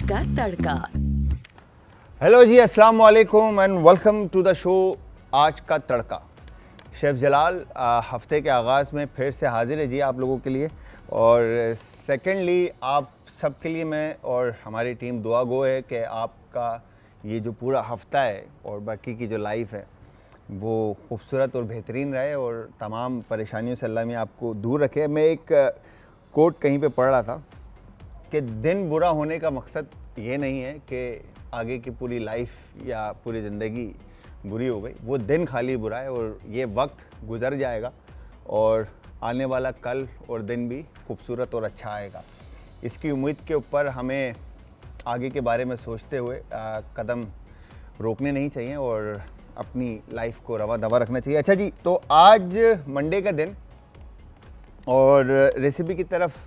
का तड़का। हेलो जी, अस्सलाम वालेकुम and welcome to the show Aaj का तड़का। शेफ़ जलाल हफ्ते के आगाज़ में फिर से हाजिर है जी आप लोगों के लिए। और सेकेंडली आप सब के लिए मैं और हमारी टीम दुआ गो है कि आपका ये जो पूरा हफ्ता है और बाकी की जो लाइफ है वो खूबसूरत और बेहतरीन रहे और तमाम परेशानियों से अल्लाह में आपको दूर रखे। मैं एक कोट कहीं पे पढ़ रहा था कि दिन बुरा होने का मकसद ये नहीं है कि आगे की पूरी लाइफ या पूरी ज़िंदगी बुरी हो गई, वो दिन खाली बुरा है और ये वक्त गुज़र जाएगा और आने वाला कल और दिन भी खूबसूरत और अच्छा आएगा। इसकी उम्मीद के ऊपर हमें आगे के बारे में सोचते हुए कदम रोकने नहीं चाहिए और अपनी लाइफ को रवा दवा रखना चाहिए। अच्छा जी, तो आज मंडे का दिन और रेसिपी की तरफ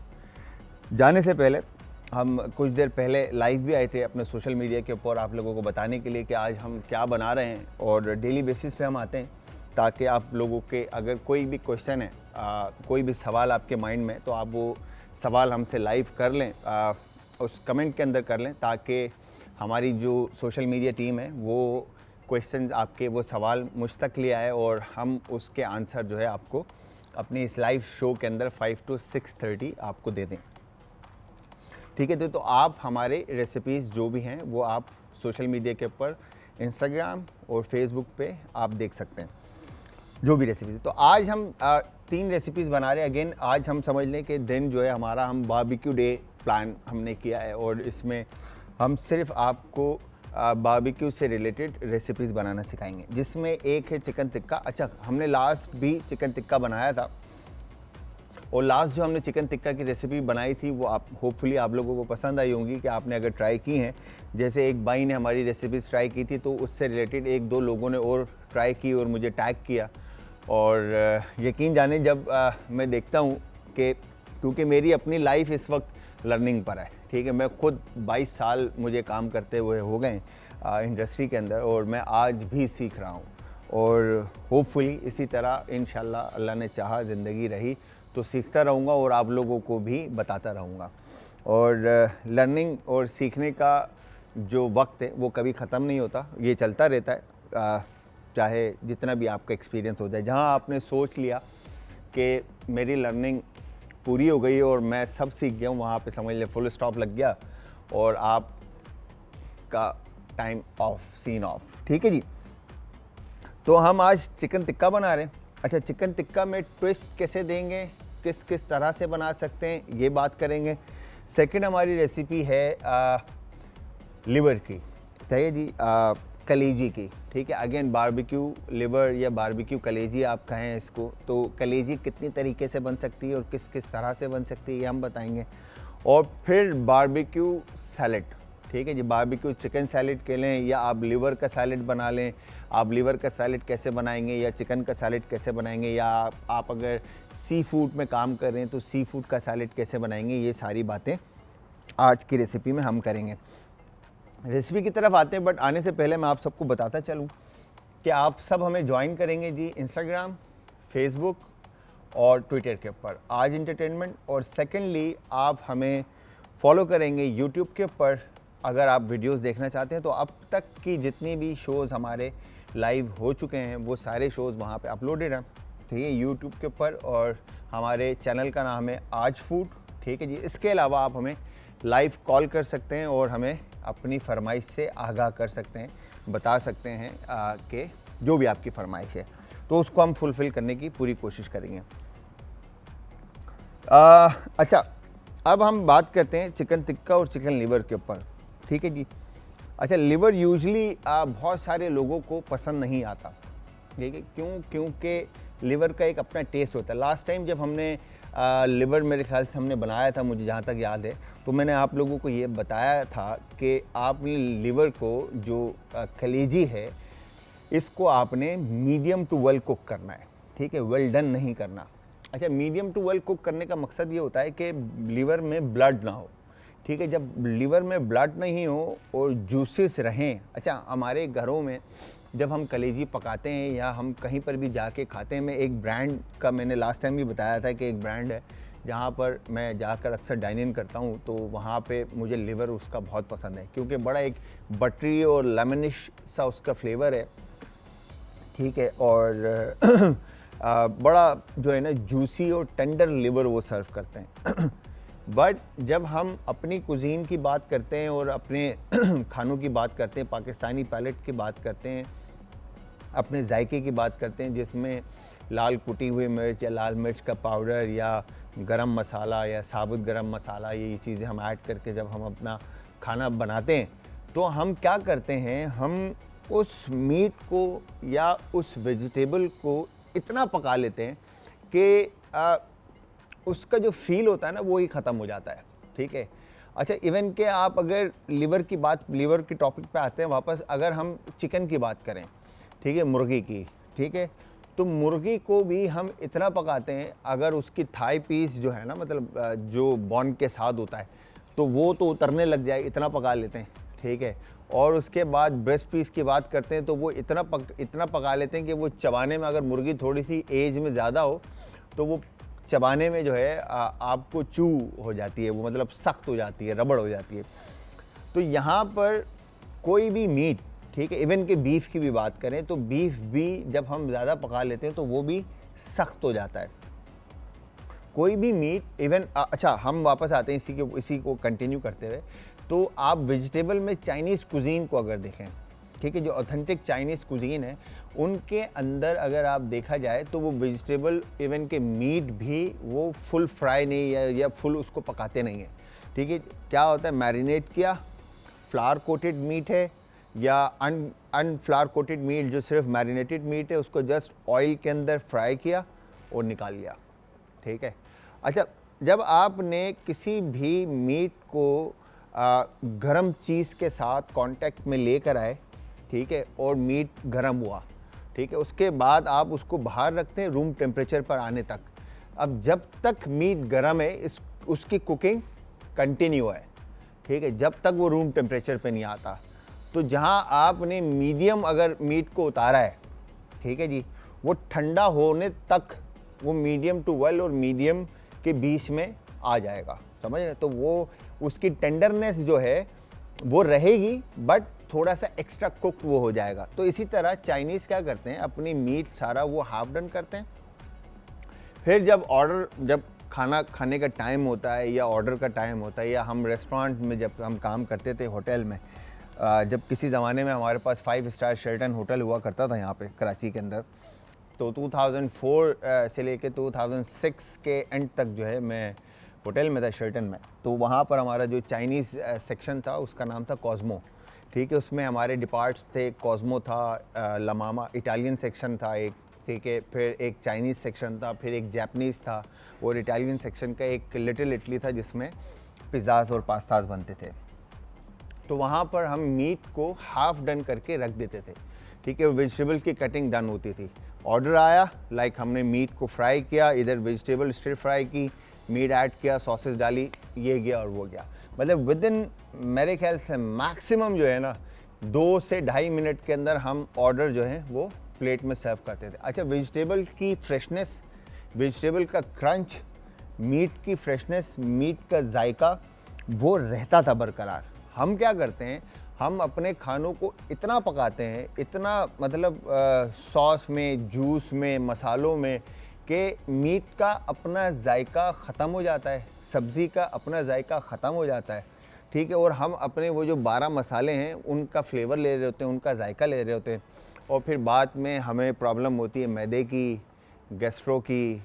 जाने से पहले हम कुछ देर पहले लाइव भी आए थे अपने सोशल मीडिया के ऊपर आप लोगों को बताने के लिए कि आज हम क्या बना रहे हैं। और डेली बेसिस पे हम आते हैं ताकि आप लोगों के अगर कोई भी क्वेश्चन है, कोई भी सवाल आपके माइंड में, तो आप वो सवाल हमसे लाइव कर लें, उस कमेंट के अंदर कर लें, ताकि हमारी जो सोशल मीडिया टीम है वो क्वेश्चन आपके वो सवाल मुझ तक ले आए और हम उसके आंसर जो है आपको अपनी इस लाइव शो के अंदर 5 to 6:30 आपको दे दें। ठीक है, तो आप हमारे रेसिपीज़ जो भी हैं वो आप सोशल मीडिया के ऊपर इंस्टाग्राम और फेसबुक पे आप देख सकते हैं जो भी रेसिपीज़। तो आज हम 3 रेसिपीज़ बना रहे हैं। अगेन आज हम समझ लें कि दिन जो है हमारा, हम बारबेक्यू डे प्लान हमने किया है और इसमें हम सिर्फ आपको बारबेक्यू से रिलेटेड रेसिपीज़ बनाना सिखाएंगे, जिसमें एक है चिकन टिक्का। अच्छा, हमने लास्ट भी चिकन टिक्का बनाया था और लास्ट जो हमने चिकन टिक्का की रेसिपी बनाई थी वो आप होपफुली आप लोगों को पसंद आई होंगी कि आपने अगर ट्राई की हैं। जैसे एक भाई ने हमारी रेसिपीज़ ट्राई की थी तो उससे रिलेटेड 1-2 लोगों ने और ट्राई की और मुझे टैग किया। और यकीन जाने जब मैं देखता हूँ कि क्योंकि मेरी अपनी लाइफ इस वक्त लर्निंग पर है, ठीक है, मैं खुद 22 साल मुझे काम करते हुए हो गए इंडस्ट्री के अंदर और मैं आज भी सीख रहा हूँ और होपफुली इसी तरह इंशाल्लाह अल्लाह ने चाहा ज़िंदगी रही तो सीखता रहूँगा और आप लोगों को भी बताता रहूँगा। और लर्निंग और सीखने का जो वक्त है वो कभी ख़त्म नहीं होता, ये चलता रहता है, चाहे जितना भी आपका एक्सपीरियंस हो जाए। जहाँ आपने सोच लिया कि मेरी लर्निंग पूरी हो गई और मैं सब सीख गया हूँ, वहाँ पे समझ ले फुल स्टॉप लग गया और आपका टाइम ऑफ, सीन ऑफ। ठीक है जी, तो हम आज चिकन टिक्का बना रहे हैं। अच्छा, चिकन टिक्का में ट्विस्ट कैसे देंगे, किस किस तरह से बना सकते हैं, ये बात करेंगे। सेकंड हमारी रेसिपी है लिवर की, सही है जी, कलेजी की। ठीक है, अगेन बारबेक्यू लिवर या बारबेक्यू कलेजी आप कहें इसको, तो कलेजी कितनी तरीके से बन सकती है और किस किस तरह से बन सकती है ये हम बताएंगे। और फिर बारबेक्यू सैलेड, ठीक है जी, बारबेक्यू चिकन सैलेड के लें या आप लिवर का सैलेड बना लें, आप लिवर का सैलेड कैसे बनाएंगे या चिकन का सैलेड कैसे बनाएंगे, या आप अगर सी फूड में काम कर रहे हैं तो सी फूड का सैलेड कैसे बनाएंगे, ये सारी बातें आज की रेसिपी में हम करेंगे। रेसिपी की तरफ आते हैं, बट आने से पहले मैं आप सबको बताता चलूँ कि आप सब हमें ज्वाइन करेंगे जी इंस्टाग्राम, फेसबुक और ट्विटर के ऊपर आज एंटरटेनमेंट। और सेकेंडली आप हमें फॉलो करेंगे यूट्यूब के ऊपर। अगर आप वीडियोस देखना चाहते हैं तो अब तक की जितनी भी शोज़ हमारे लाइव हो चुके हैं वो सारे शोज़ वहाँ पे अपलोडेड हैं, ठीक है, यूट्यूब के ऊपर। और हमारे चैनल का नाम है आज फूड, ठीक है जी। इसके अलावा आप हमें लाइव कॉल कर सकते हैं और हमें अपनी फरमाइश से आगाह कर सकते हैं, बता सकते हैं कि जो भी आपकी फरमाइश है तो उसको हम फुलफ़िल करने की पूरी कोशिश करेंगे। अच्छा, अब हम बात करते हैं चिकन टिक्का और चिकन लिवर के ऊपर, ठीक है जी। अच्छा, लिवर यूजुअली बहुत सारे लोगों को पसंद नहीं आता, ठीक है, क्योंकि लिवर का एक अपना टेस्ट होता है। लास्ट टाइम जब हमने लिवर मेरे ख्याल से हमने बनाया था, मुझे जहाँ तक याद है, तो मैंने आप लोगों को ये बताया था कि आपने लिवर को जो कलेजी है इसको आपने मीडियम टू वेल कुक करना है, ठीक है, वेल डन नहीं करना। अच्छा, मीडियम टू वेल कुक करने का मकसद ये होता है कि लिवर में ब्लड ना हो, ठीक है। जब लिवर में ब्लड नहीं हो और जूसेस रहें। अच्छा, हमारे घरों में जब हम कलेजी पकाते हैं या हम कहीं पर भी जाके खाते हैं, मैं एक ब्रांड का मैंने लास्ट टाइम भी बताया था कि एक ब्रांड है जहाँ पर मैं जाकर अक्सर डाइन इन करता हूँ, तो वहाँ पे मुझे लिवर उसका बहुत पसंद है, क्योंकि बड़ा एक बटरी और लेमनिश सा उसका फ्लेवर है, ठीक है। और बड़ा जो है ना जूसी और टेंडर लिवर वो सर्व करते हैं। बट जब हम अपनी कुजीन की बात करते हैं और अपने खानों की बात करते हैं, पाकिस्तानी पैलेट की बात करते हैं, अपने जायके की बात करते हैं, जिसमें लाल कुटी हुई मिर्च या लाल मिर्च का पाउडर या गरम मसाला या साबुत गरम मसाला, ये चीज़ें हम ऐड करके जब हम अपना खाना बनाते हैं, तो हम क्या करते हैं, हम उस मीट को या उस वेजिटेबल को इतना पका लेते हैं कि उसका जो फील होता है ना वो ही ख़त्म हो जाता है, ठीक है। अच्छा, इवन के आप अगर लिवर की टॉपिक पे आते हैं वापस, अगर हम चिकन की बात करें, ठीक है, मुर्गी की, ठीक है, तो मुर्गी को भी हम इतना पकाते हैं, अगर उसकी थाई पीस जो है ना, मतलब जो बॉन के साथ होता है, तो वो तो उतरने लग जाए, इतना पका लेते हैं, ठीक है। और उसके बाद ब्रेस्ट पीस की बात करते हैं, तो वो इतना पका लेते हैं कि वो चबाने में, अगर मुर्गी थोड़ी सी एज में ज़्यादा हो तो वो चबाने में जो है आपको चू हो जाती है, वो मतलब सख्त हो जाती है, रबड़ हो जाती है। तो यहाँ पर कोई भी मीट, ठीक है, इवन के बीफ की भी बात करें, तो बीफ भी जब हम ज़्यादा पका लेते हैं तो वो भी सख्त हो जाता है। कोई भी मीट इवन अच्छा, हम वापस आते हैं इसी को कंटिन्यू करते हुए, तो आप वेजिटेबल में चाइनीज़ कुजीन को अगर देखें, ठीक है, जो ऑथेंटिक चाइनीज़ कुजीन है, उनके अंदर अगर आप देखा जाए तो वो वेजिटेबल इवन के मीट भी वो फुल फ्राई नहीं या फुल उसको पकाते नहीं है, ठीक है। क्या होता है, मैरिनेट किया, फ्लावर कोटेड मीट है या अनफ्लावर कोटेड मीट जो सिर्फ मैरिनेटेड मीट है, उसको जस्ट ऑयल के अंदर फ्राई किया और निकाल लिया, ठीक है। अच्छा, जब आपने किसी भी मीट को गरम चीज़ के साथ कांटेक्ट में लेकर आए, ठीक है, और मीट गरम हुआ, ठीक है, उसके बाद आप उसको बाहर रखते हैं रूम टेम्परेचर पर आने तक। अब जब तक मीट गरम है, उसकी कुकिंग कंटिन्यू है, ठीक है, जब तक वो रूम टेम्परेचर पे नहीं आता। तो जहां आपने मीडियम अगर मीट को उतारा है, ठीक है जी, वो ठंडा होने तक वो मीडियम टू वेल और मीडियम के बीच में आ जाएगा, समझ रहे। तो वो उसकी टेंडरनेस जो है वो रहेगी, बट थोड़ा सा एक्स्ट्रा कुक वो हो जाएगा। तो इसी तरह चाइनीज़ क्या करते हैं, अपनी मीट सारा वो हाफ डन करते हैं, फिर जब खाना खाने का टाइम होता है या ऑर्डर का टाइम होता है, या हम रेस्टोरेंट में जब हम काम करते थे होटल में, जब किसी ज़माने में हमारे पास 5 स्टार शेल्टन होटल हुआ करता था यहाँ पे कराची के अंदर, तो 2004 से लेके 2006 के एंड तक जो है मैं होटल में था शेल्टन में। तो वहाँ पर हमारा जो चाइनीज़ सेक्शन था उसका नाम था कॉस्मो, ठीक है। उसमें हमारे डिपार्ट्स थे, कॉस्मो था, लमामा इटालियन सेक्शन था एक, ठीक है, फिर एक चाइनीज़ सेक्शन था, फिर एक जापानीज़ था, और इटालियन सेक्शन का एक लिटिल इटली था जिसमें पिज़्ज़ाज़ और पास्ताज बनते थे। तो वहाँ पर हम मीट को हाफ डन करके रख देते थे, ठीक है। वेजिटेबल की कटिंग डन होती थी, ऑर्डर आया, लाइक हमने मीट को फ्राई किया, इधर वेजिटेबल स्टिर फ्राई की, मीट ऐड किया, सॉसेस डाली, ये गया और वो गया। मतलब विद इन मेरे ख्याल से मैक्सिमम जो है ना 2 से ढाई मिनट के अंदर हम ऑर्डर जो है वो प्लेट में सर्व करते थे। अच्छा, वेजिटेबल की फ्रेशनेस, वेजिटेबल का क्रंच, मीट की फ्रेशनेस, मीट का जायका वो रहता था बरकरार। हम क्या करते हैं, हम अपने खानों को इतना पकाते हैं, इतना मतलब सॉस में, जूस में, मसालों में, कि मीट का अपना जायका ख़त्म हो जाता है, सब्ज़ी का अपना जायका ख़त्म हो जाता है, ठीक है। और हम अपने वो जो 12 मसाले हैं उनका फ्लेवर ले रहे होते हैं, उनका जायका ले रहे होते हैं, और फिर बाद में हमें प्रॉब्लम होती है मैदे की, गैस्ट्रो की,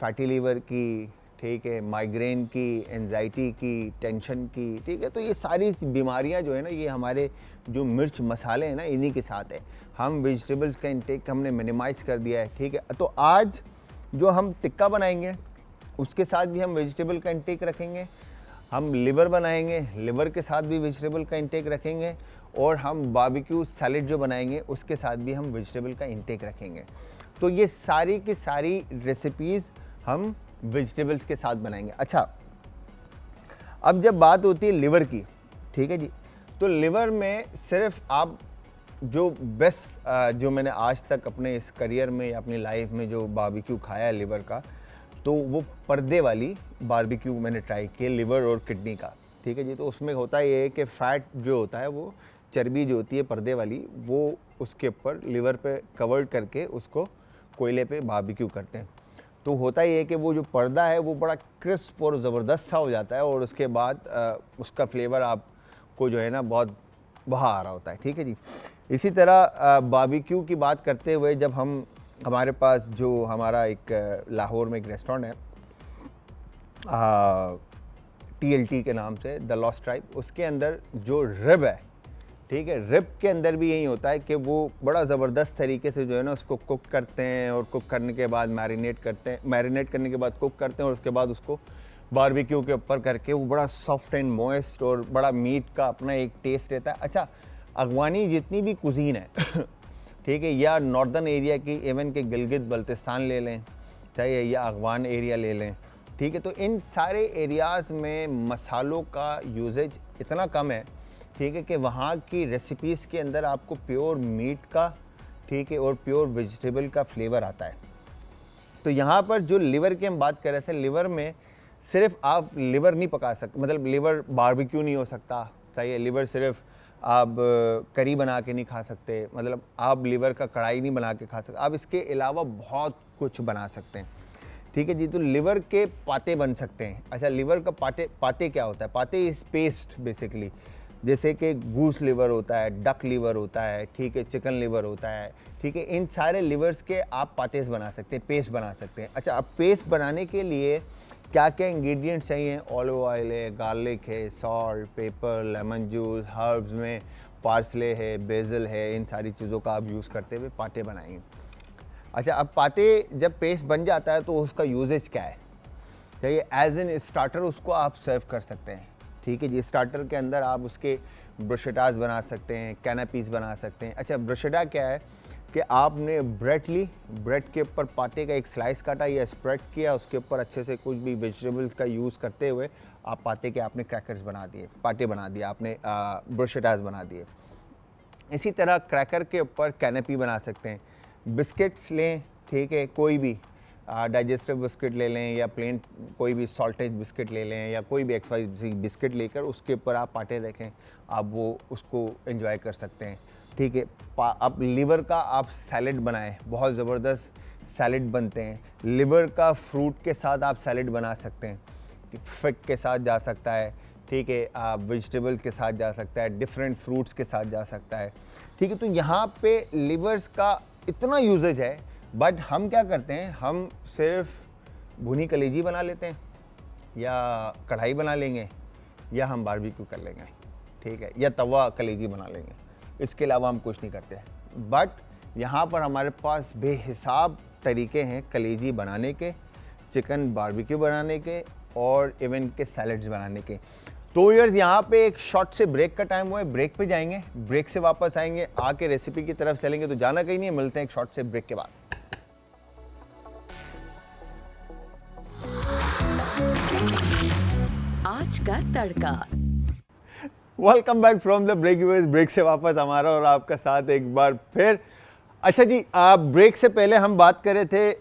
फैटी लीवर की, ठीक है, माइग्रेन की, एंजाइटी की, टेंशन की, ठीक है। तो ये सारी बीमारियां जो है ना, ये हमारे जो मिर्च मसाले हैं ना, इन्हीं के साथ है। हम वेजिटेबल्स का इंटेक हमने मिनिमाइज़ कर दिया है, ठीक है। तो आज जो हम टिक्का बनाएंगे उसके साथ भी हम वेजिटेबल का इंटेक रखेंगे, हम लिवर बनाएंगे, लिवर के साथ भी वेजिटेबल का इंटेक रखेंगे, और हम बारबेक्यू सैलेड जो बनाएंगे उसके साथ भी हम वेजिटेबल का इंटेक रखेंगे। तो ये सारी की सारी रेसिपीज़ हम वेजिटेबल्स के साथ बनाएंगे। अच्छा, अब जब बात होती है लिवर की, ठीक है जी, तो लिवर में सिर्फ आप जो बेस्ट जो मैंने आज तक अपने इस करियर में या अपनी लाइफ में जो बारबेक्यू खाया है लिवर का, तो वो पर्दे वाली बारबेक्यू मैंने ट्राई किया लिवर और किडनी का, ठीक है जी। तो उसमें होता ये है कि फ़ैट जो होता है वो चर्बी जो होती है पर्दे वाली वो उसके ऊपर लिवर पे कवर करके उसको कोयले पे बारबेक्यू करते हैं। तो होता ये है कि वो जो पर्दा है वो बड़ा क्रिस्प और ज़बरदस्त सा हो जाता है और उसके बाद उसका फ्लेवर आपको जो है ना बहुत बाहर आ रहा होता है, ठीक है जी। इसी तरह बारबेक्यू की बात करते हुए जब हमारे पास जो हमारा एक लाहौर में एक रेस्टोरेंट है TLT के नाम से, द लॉस्ट ट्राइब, उसके अंदर जो रिब है, ठीक है, रिब के अंदर भी यही होता है कि वो बड़ा ज़बरदस्त तरीके से जो है ना उसको कुक करते हैं और कुक करने के बाद मैरिनेट करने के बाद कुक करते हैं और उसके बाद उसको बारबेक्यू के ऊपर करके वो बड़ा सॉफ्ट एंड मॉइस्ट और बड़ा मीट का अपना एक टेस्ट रहता है। अच्छा, अफगानी जितनी भी कुजीन है ठीक है, या नॉर्दर्न एरिया की, इवन के गिलगित बल्तिस्तान ले लें चाहे या अफगान एरिया ले लें, ठीक है, तो इन सारे एरियाज़ में मसालों का यूजेज इतना कम है, ठीक है, कि वहाँ की रेसिपीज़ के अंदर आपको प्योर मीट का, ठीक है, और प्योर वेजिटेबल का फ्लेवर आता है। तो यहाँ पर जो लिवर की हम बात कर रहे थे, लिवर में सिर्फ आप लिवर नहीं पका सकते, मतलब लिवर बारबेक्यू नहीं हो सकता, चाहिए लिवर सिर्फ आप करी बना के नहीं खा सकते, मतलब आप लिवर का कढ़ाई नहीं बना के खा सकते, आप इसके अलावा बहुत कुछ बना सकते हैं, ठीक है जी। तो लिवर के पाते बन सकते हैं। अच्छा, लिवर का पाते क्या होता है? पाते इस पेस्ट बेसिकली, जैसे कि गूस लिवर होता है, डक लिवर होता है, ठीक है, चिकन लिवर होता है, ठीक है, इन सारे लिवर्स के आप पातेस बना सकते हैं, पेस्ट बना सकते हैं। अच्छा, अब पेस्ट बनाने के लिए क्या क्या इंग्रेडिएंट्स चाहिए? ऑलिव ऑयल है, गार्लिक है, salt, paper, lemon juice, herbs में पार्सले है, बेसिल है, इन सारी चीज़ों का आप यूज़ करते हुए पाते बनाएंगे। अच्छा, अब पाते जब पेस्ट बन जाता है तो उसका यूजेज क्या है? चाहिए एज एन स्टार्टर उसको आप सर्व कर सकते हैं, ठीक है जी। स्टार्टर के अंदर आप उसके ब्रुशेटास बना सकते हैं, कैनापीस बना सकते हैं। अच्छा, ब्रुशेटा क्या है कि आपने ब्रेड ली, ब्रेड के ऊपर पाते का एक स्लाइस काटा या स्प्रेड किया, उसके ऊपर अच्छे से कुछ भी वेजिटेबल्स का यूज़ करते हुए आप पाते के आपने क्रैकर्स बना दिए, पाते बना दिए, आपने ब्रुशेटास बना दिए। इसी तरह क्रैकर के ऊपर कैनेपी बना सकते हैं। बिस्किट्स लें, ठीक है, कोई भी डाइजेस्टिव बिस्किट ले लें या प्लेन कोई भी सॉल्टेज बिस्किट ले लें या कोई भी XYZ बिस्किट लेकर उसके ऊपर आप पाटे रखें, आप वो उसको एंजॉय कर सकते हैं, ठीक है। आप लिवर का आप सैलेड बनाएं, बहुत ज़बरदस्त सैलेड बनते हैं। लिवर का फ्रूट के साथ आप सैलेड बना सकते हैं, फिग के साथ जा सकता है, ठीक है, आप वेजिटेबल के साथ जा सकता है, डिफरेंट फ्रूट्स के साथ जा सकता है, ठीक है। तो यहाँ पे लिवर्स का इतना यूजेज है, बट हम क्या करते हैं, हम सिर्फ भुनी कलेजी बना लेते हैं या कढ़ाई बना लेंगे या हम बारबेक्यू कर लेंगे, ठीक है, या तवा कलेजी बना लेंगे, इसके अलावा हम कुछ नहीं करते। बट यहाँ पर हमारे पास बेहिसाब तरीके हैं कलेजी बनाने के, चिकन बारबेक्यू बनाने के और इवन के सैलड्स बनाने के। तो यार्स यहाँ पे एक शॉर्ट से ब्रेक का टाइम हुआ है, ब्रेक पे जाएंगे, ब्रेक से वापस आएंगे, आके रेसिपी की तरफ चलेंगे। तो जाना कहीं नहीं है, मिलते हैं एक शॉर्ट से ब्रेक के बाद। आज का तड़का। Welcome back from the break. Break से वापस हमारा और आपका साथ एक बार फिर। अच्छा जी, ब्रेक से पहले हम बात कर रहे थे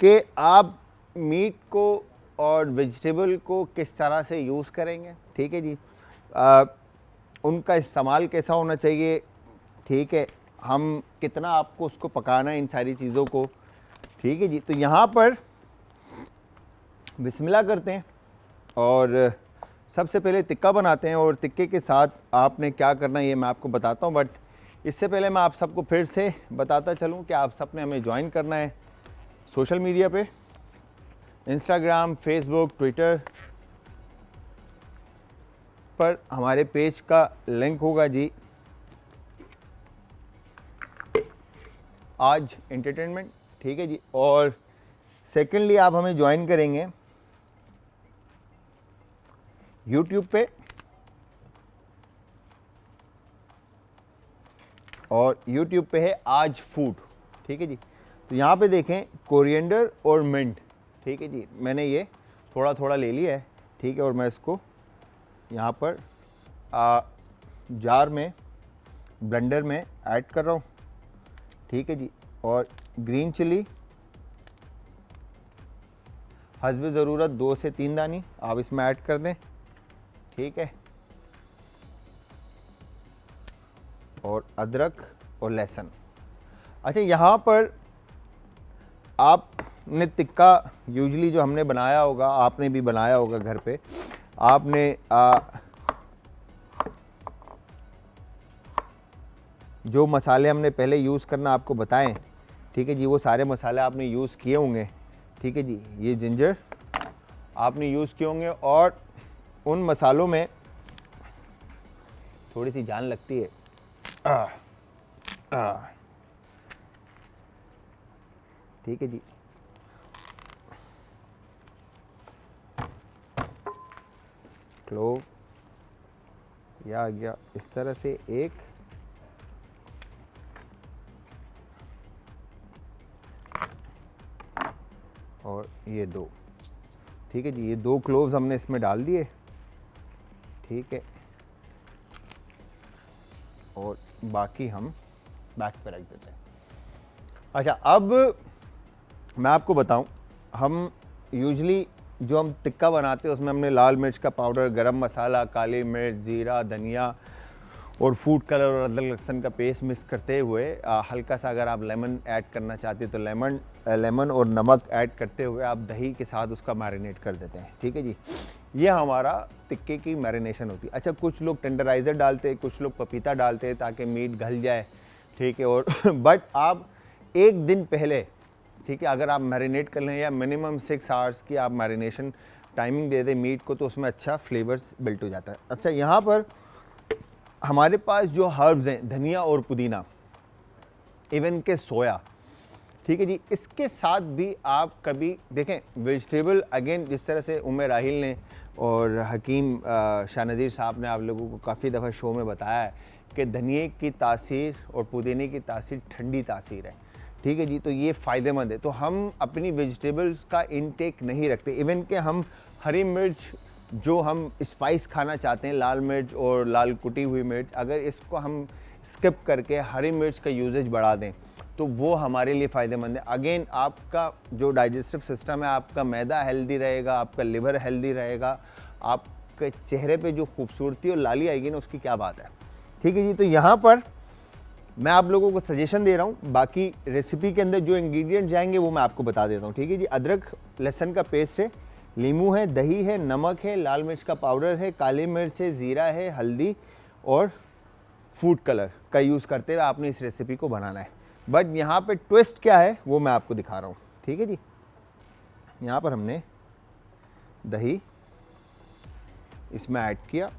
कि आप मीट को और वेजिटेबल को किस तरह से यूज़ करेंगे, ठीक है जी। उनका इस्तेमाल कैसा होना चाहिए, ठीक है, हम कितना आपको उसको पकाना है, इन सारी चीज़ों को, ठीक है जी। तो यहाँ पर बिस्मिल्लाह करते हैं और सबसे पहले टिक्का बनाते हैं और टिक्के के साथ आपने क्या करना है ये मैं आपको बताता हूँ। बट इससे पहले मैं आप सबको फिर से बताता चलूँ कि आप सब ने हमें ज्वाइन करना है सोशल मीडिया पे, इंस्टाग्राम, फेसबुक, ट्विटर पर हमारे पेज का लिंक होगा जी आज एंटरटेनमेंट, ठीक है जी। और सेकेंडली आप हमें ज्वाइन करेंगे यूट्यूब पे और यूट्यूब पे है आज फूड, ठीक है जी। तो यहाँ पे देखें कोरिएंडर और मिंट, ठीक है जी, मैंने ये थोड़ा थोड़ा ले लिया है, ठीक है, और मैं इसको यहाँ पर जार में ब्लेंडर में ऐड कर रहा हूँ, ठीक है जी। और ग्रीन चिली हस्ब ज़रूरत 2 से 3 दानी आप इसमें ऐड कर दें, ठीक है। और अदरक और लहसुन। अच्छा, यहाँ पर आपने टिक्का यूजली जो हमने बनाया होगा, आपने भी बनाया होगा घर पे, आपने जो मसाले हमने पहले यूज़ करना आपको बताएं, ठीक है जी, वो सारे मसाले आपने यूज़ किए होंगे, ठीक है जी। ये जिंजर आपने यूज़ किए होंगे और उन मसालों में थोड़ी सी जान लगती है। ठीक है जी। क्लोव या आ गया इस तरह से एक, और ये 2, ठीक है जी। ये 2 क्लोव्स हमने इसमें डाल दिए, ठीक है। और बाकी हम बैक पे रख देते हैं। अच्छा, अब मैं आपको बताऊं, हम यूजली जो हम टिक्का बनाते हैं उसमें हमने लाल मिर्च का पाउडर, गरम मसाला, काली मिर्च, जीरा, धनिया और फूड कलर और अदरक लहसुन का पेस्ट मिक्स करते हुए हल्का सा अगर आप लेमन ऐड करना चाहते हैं तो लेमन और नमक ऐड करते हुए आप दही के साथ उसका मैरिनेट कर देते हैं, ठीक है जी। ये हमारा टिक्के की मैरिनेशन होती है। अच्छा, कुछ लोग टेंडराइज़र डालते हैं, कुछ लोग पपीता डालते हैं ताकि मीट घल जाए, ठीक है। और बट आप एक दिन पहले, ठीक है, अगर आप मैरिनेट कर लें या मिनिमम 6 आवर्स की आप मैरिनेशन टाइमिंग दे दें मीट को, तो उसमें अच्छा फ्लेवर्स बिल्ट हो जाता है। अच्छा, यहाँ पर हमारे पास जो हर्ब्स हैं, धनिया और पुदीना, इवन के सोया, ठीक है जी, इसके साथ भी आप कभी देखें वेजिटेबल, अगेन जिस तरह से उम्मे राहिल ने और हकीम शाह नज़ीर साहब ने आप लोगों को काफ़ी दफ़ा शो में बताया है कि धनिए की तासीर और पुदीने की तासीर ठंडी तासीर है, ठीक है जी। तो ये फ़ायदेमंद है। तो हम अपनी वेजिटेबल्स का इनटेक नहीं रखते, इवन के हम हरी मिर्च जो हम स्पाइस खाना चाहते हैं, लाल मिर्च और लाल कुटी हुई मिर्च, अगर इसको हम स्किप करके हरी मिर्च का यूजेज बढ़ा दें तो वो हमारे लिए फ़ायदेमंद है। अगेन आपका जो डाइजेस्टिव सिस्टम है, आपका मैदा हेल्दी रहेगा, आपका लिवर हेल्दी रहेगा, आपके चेहरे पे जो खूबसूरती और लाली आएगी ना, उसकी क्या बात है, ठीक है जी। तो यहाँ पर मैं आप लोगों को सजेशन दे रहा हूँ, बाकी रेसिपी के अंदर जो इंग्रेडिएंट जाएंगे वो मैं आपको बता देता हूँ, ठीक है जी। अदरक लहसुन का पेस्ट है, नींबू है, दही है, नमक है, लाल मिर्च का पाउडर है, काली मिर्च है, ज़ीरा है, हल्दी और फूड कलर का यूज़ करते हुए आपने इस रेसिपी को बनाना है। बट यहाँ पे ट्विस्ट क्या है वो मैं आपको दिखा रहा हूँ, ठीक है जी। यहाँ पर हमने दही इसमें ऐड किया,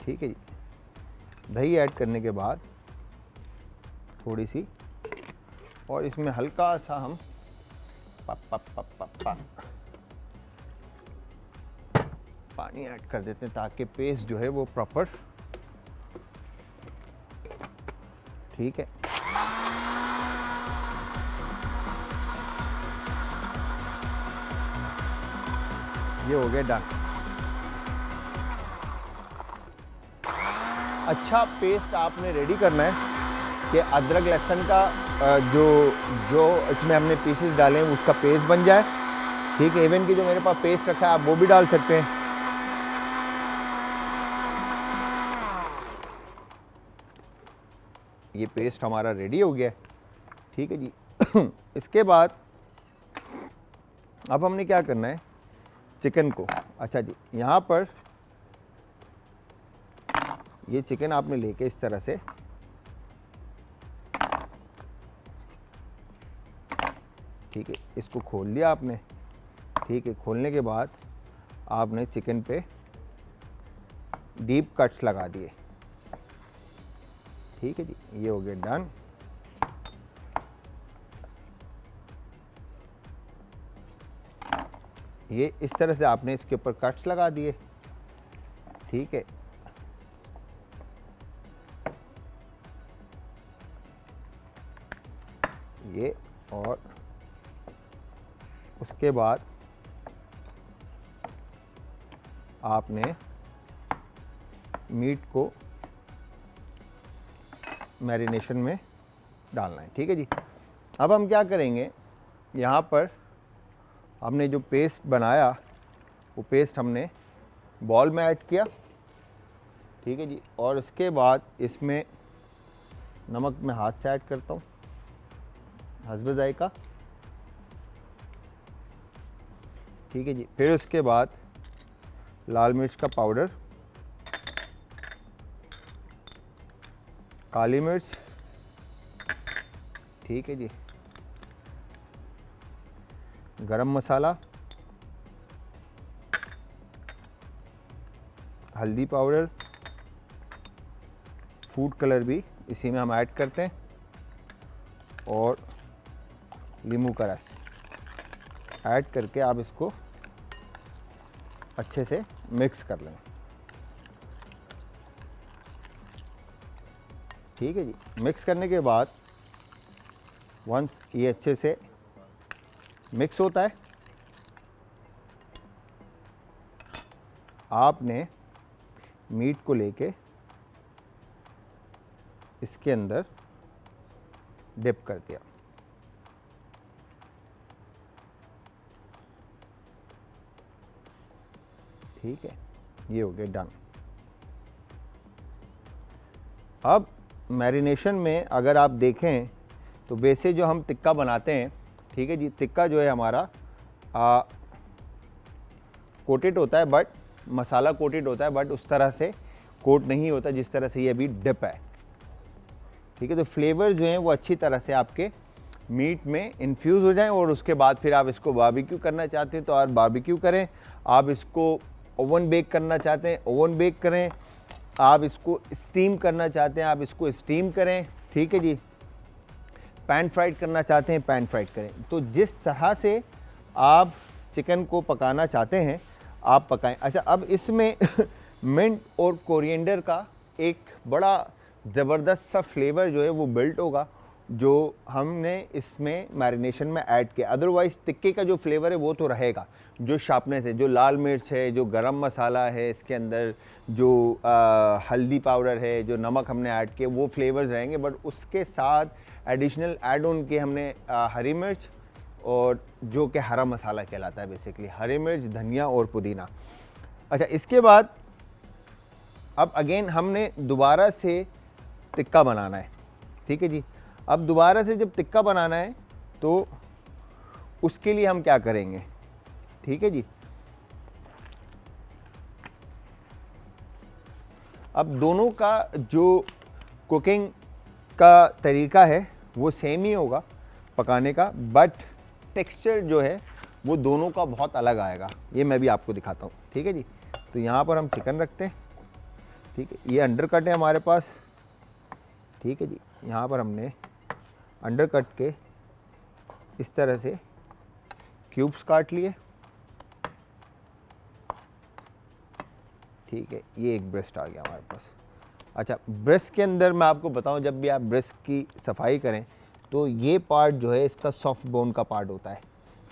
ठीक है जी। दही ऐड करने के बाद थोड़ी सी और इसमें हल्का सा हम पानी ऐड कर देते हैं ताकि पेस्ट जो है वो प्रॉपर, ठीक है। ये हो गया डन। अच्छा पेस्ट आपने रेडी करना है कि अदरक लहसुन का जो इसमें हमने पीसेस डाले हैं उसका पेस्ट बन जाए, ठीक है। इवन की जो मेरे पास पेस्ट रखा है आप वो भी डाल सकते हैं। ये पेस्ट हमारा रेडी हो गया, ठीक है जी। इसके बाद अब हमने क्या करना है, चिकन को, अच्छा जी, यहाँ पर ये चिकन आपने लेके इस तरह से, ठीक है, इसको खोल लिया आपने, ठीक है। खोलने के बाद आपने चिकन पे डीप कट्स लगा दिए, ठीक है जी। ये हो गया डन। ये इस तरह से आपने इसके ऊपर कट्स लगा दिए, ठीक है। ये और उसके बाद आपने मीट को मैरिनेशन में डालना है। ठीक है जी। अब हम क्या करेंगे, यहाँ पर हमने जो पेस्ट बनाया वो पेस्ट हमने बॉल में ऐड किया। ठीक है जी। और इसके बाद इसमें नमक मैं हाथ से ऐड करता हूँ हस्बे जायका। ठीक है जी। फिर उसके बाद लाल मिर्च का पाउडर, काली मिर्च, ठीक है जी, गरम मसाला, हल्दी पाउडर, फूड कलर भी इसी में हम ऐड करते हैं, और नींबू का रस ऐड करके आप इसको अच्छे से मिक्स कर लें। ठीक है जी। मिक्स करने के बाद वंस ये अच्छे से मिक्स होता है, आपने मीट को लेके इसके अंदर डिप कर दिया। ठीक है, ये हो गया डन। अब मैरिनेशन में अगर आप देखें तो वैसे जो हम टिक्का बनाते हैं, ठीक है जी, टिक्का जो है हमारा कोटेड होता है, बट मसाला कोटेड होता है, बट उस तरह से कोट नहीं होता जिस तरह से ये अभी डिप है। ठीक है, तो फ्लेवर जो हैं वो अच्छी तरह से आपके मीट में इन्फ्यूज़ हो जाएं, और उसके बाद फिर आप इसको बारबेक्यू करना चाहते हैं तो आप बारबेक्यू करें, आप इसको ओवन बेक करना चाहते हैं ओवन बेक करें, आप इसको स्टीम करना चाहते हैं आप इसको स्टीम करें। ठीक है जी। पैन फ्राइड करना चाहते हैं पैन फ्राइड करें। तो जिस तरह से आप चिकन को पकाना चाहते हैं आप पकाएं। अच्छा, अब इसमें मिंट और कोरिएंडर का एक बड़ा ज़बरदस्त सा फ्लेवर जो है वो बिल्ट होगा, जो हमने इसमें मैरिनेशन में ऐड किया। अदरवाइज़ टिक्के का जो फ्लेवर है वो तो रहेगा, जो शार्पनेस है, जो लाल मिर्च है, जो गरम मसाला है इसके अंदर, जो हल्दी पाउडर है, जो नमक हमने ऐड किया, वो फ्लेवर्स रहेंगे। बट उसके साथ एडिशनल ऐड ऑन किए हमने हरी मिर्च, और जो कि हरा मसाला कहलाता है बेसिकली, हरी मिर्च, धनिया और पुदीना। अच्छा, इसके बाद अब अगेन हमने दोबारा से टिक्का बनाना है। ठीक है जी। अब दोबारा से जब टिक्का बनाना है तो उसके लिए हम क्या करेंगे, ठीक है जी। अब दोनों का जो कुकिंग का तरीका है वो सेम ही होगा पकाने का, बट टेक्सचर जो है वो दोनों का बहुत अलग आएगा। ये मैं भी आपको दिखाता हूँ। ठीक है जी। तो यहाँ पर हम चिकन रखते हैं। ठीक है, ये अंडर कट है हमारे पास। ठीक है जी। यहाँ पर हमने अंडर कट के इस तरह से क्यूब्स काट लिए। ठीक है, ये एक ब्रेस्ट आ गया हमारे पास। अच्छा, ब्रेस्ट के अंदर मैं आपको बताऊं, जब भी आप ब्रेस्ट की सफाई करें तो ये पार्ट जो है इसका सॉफ्ट बोन का पार्ट होता है।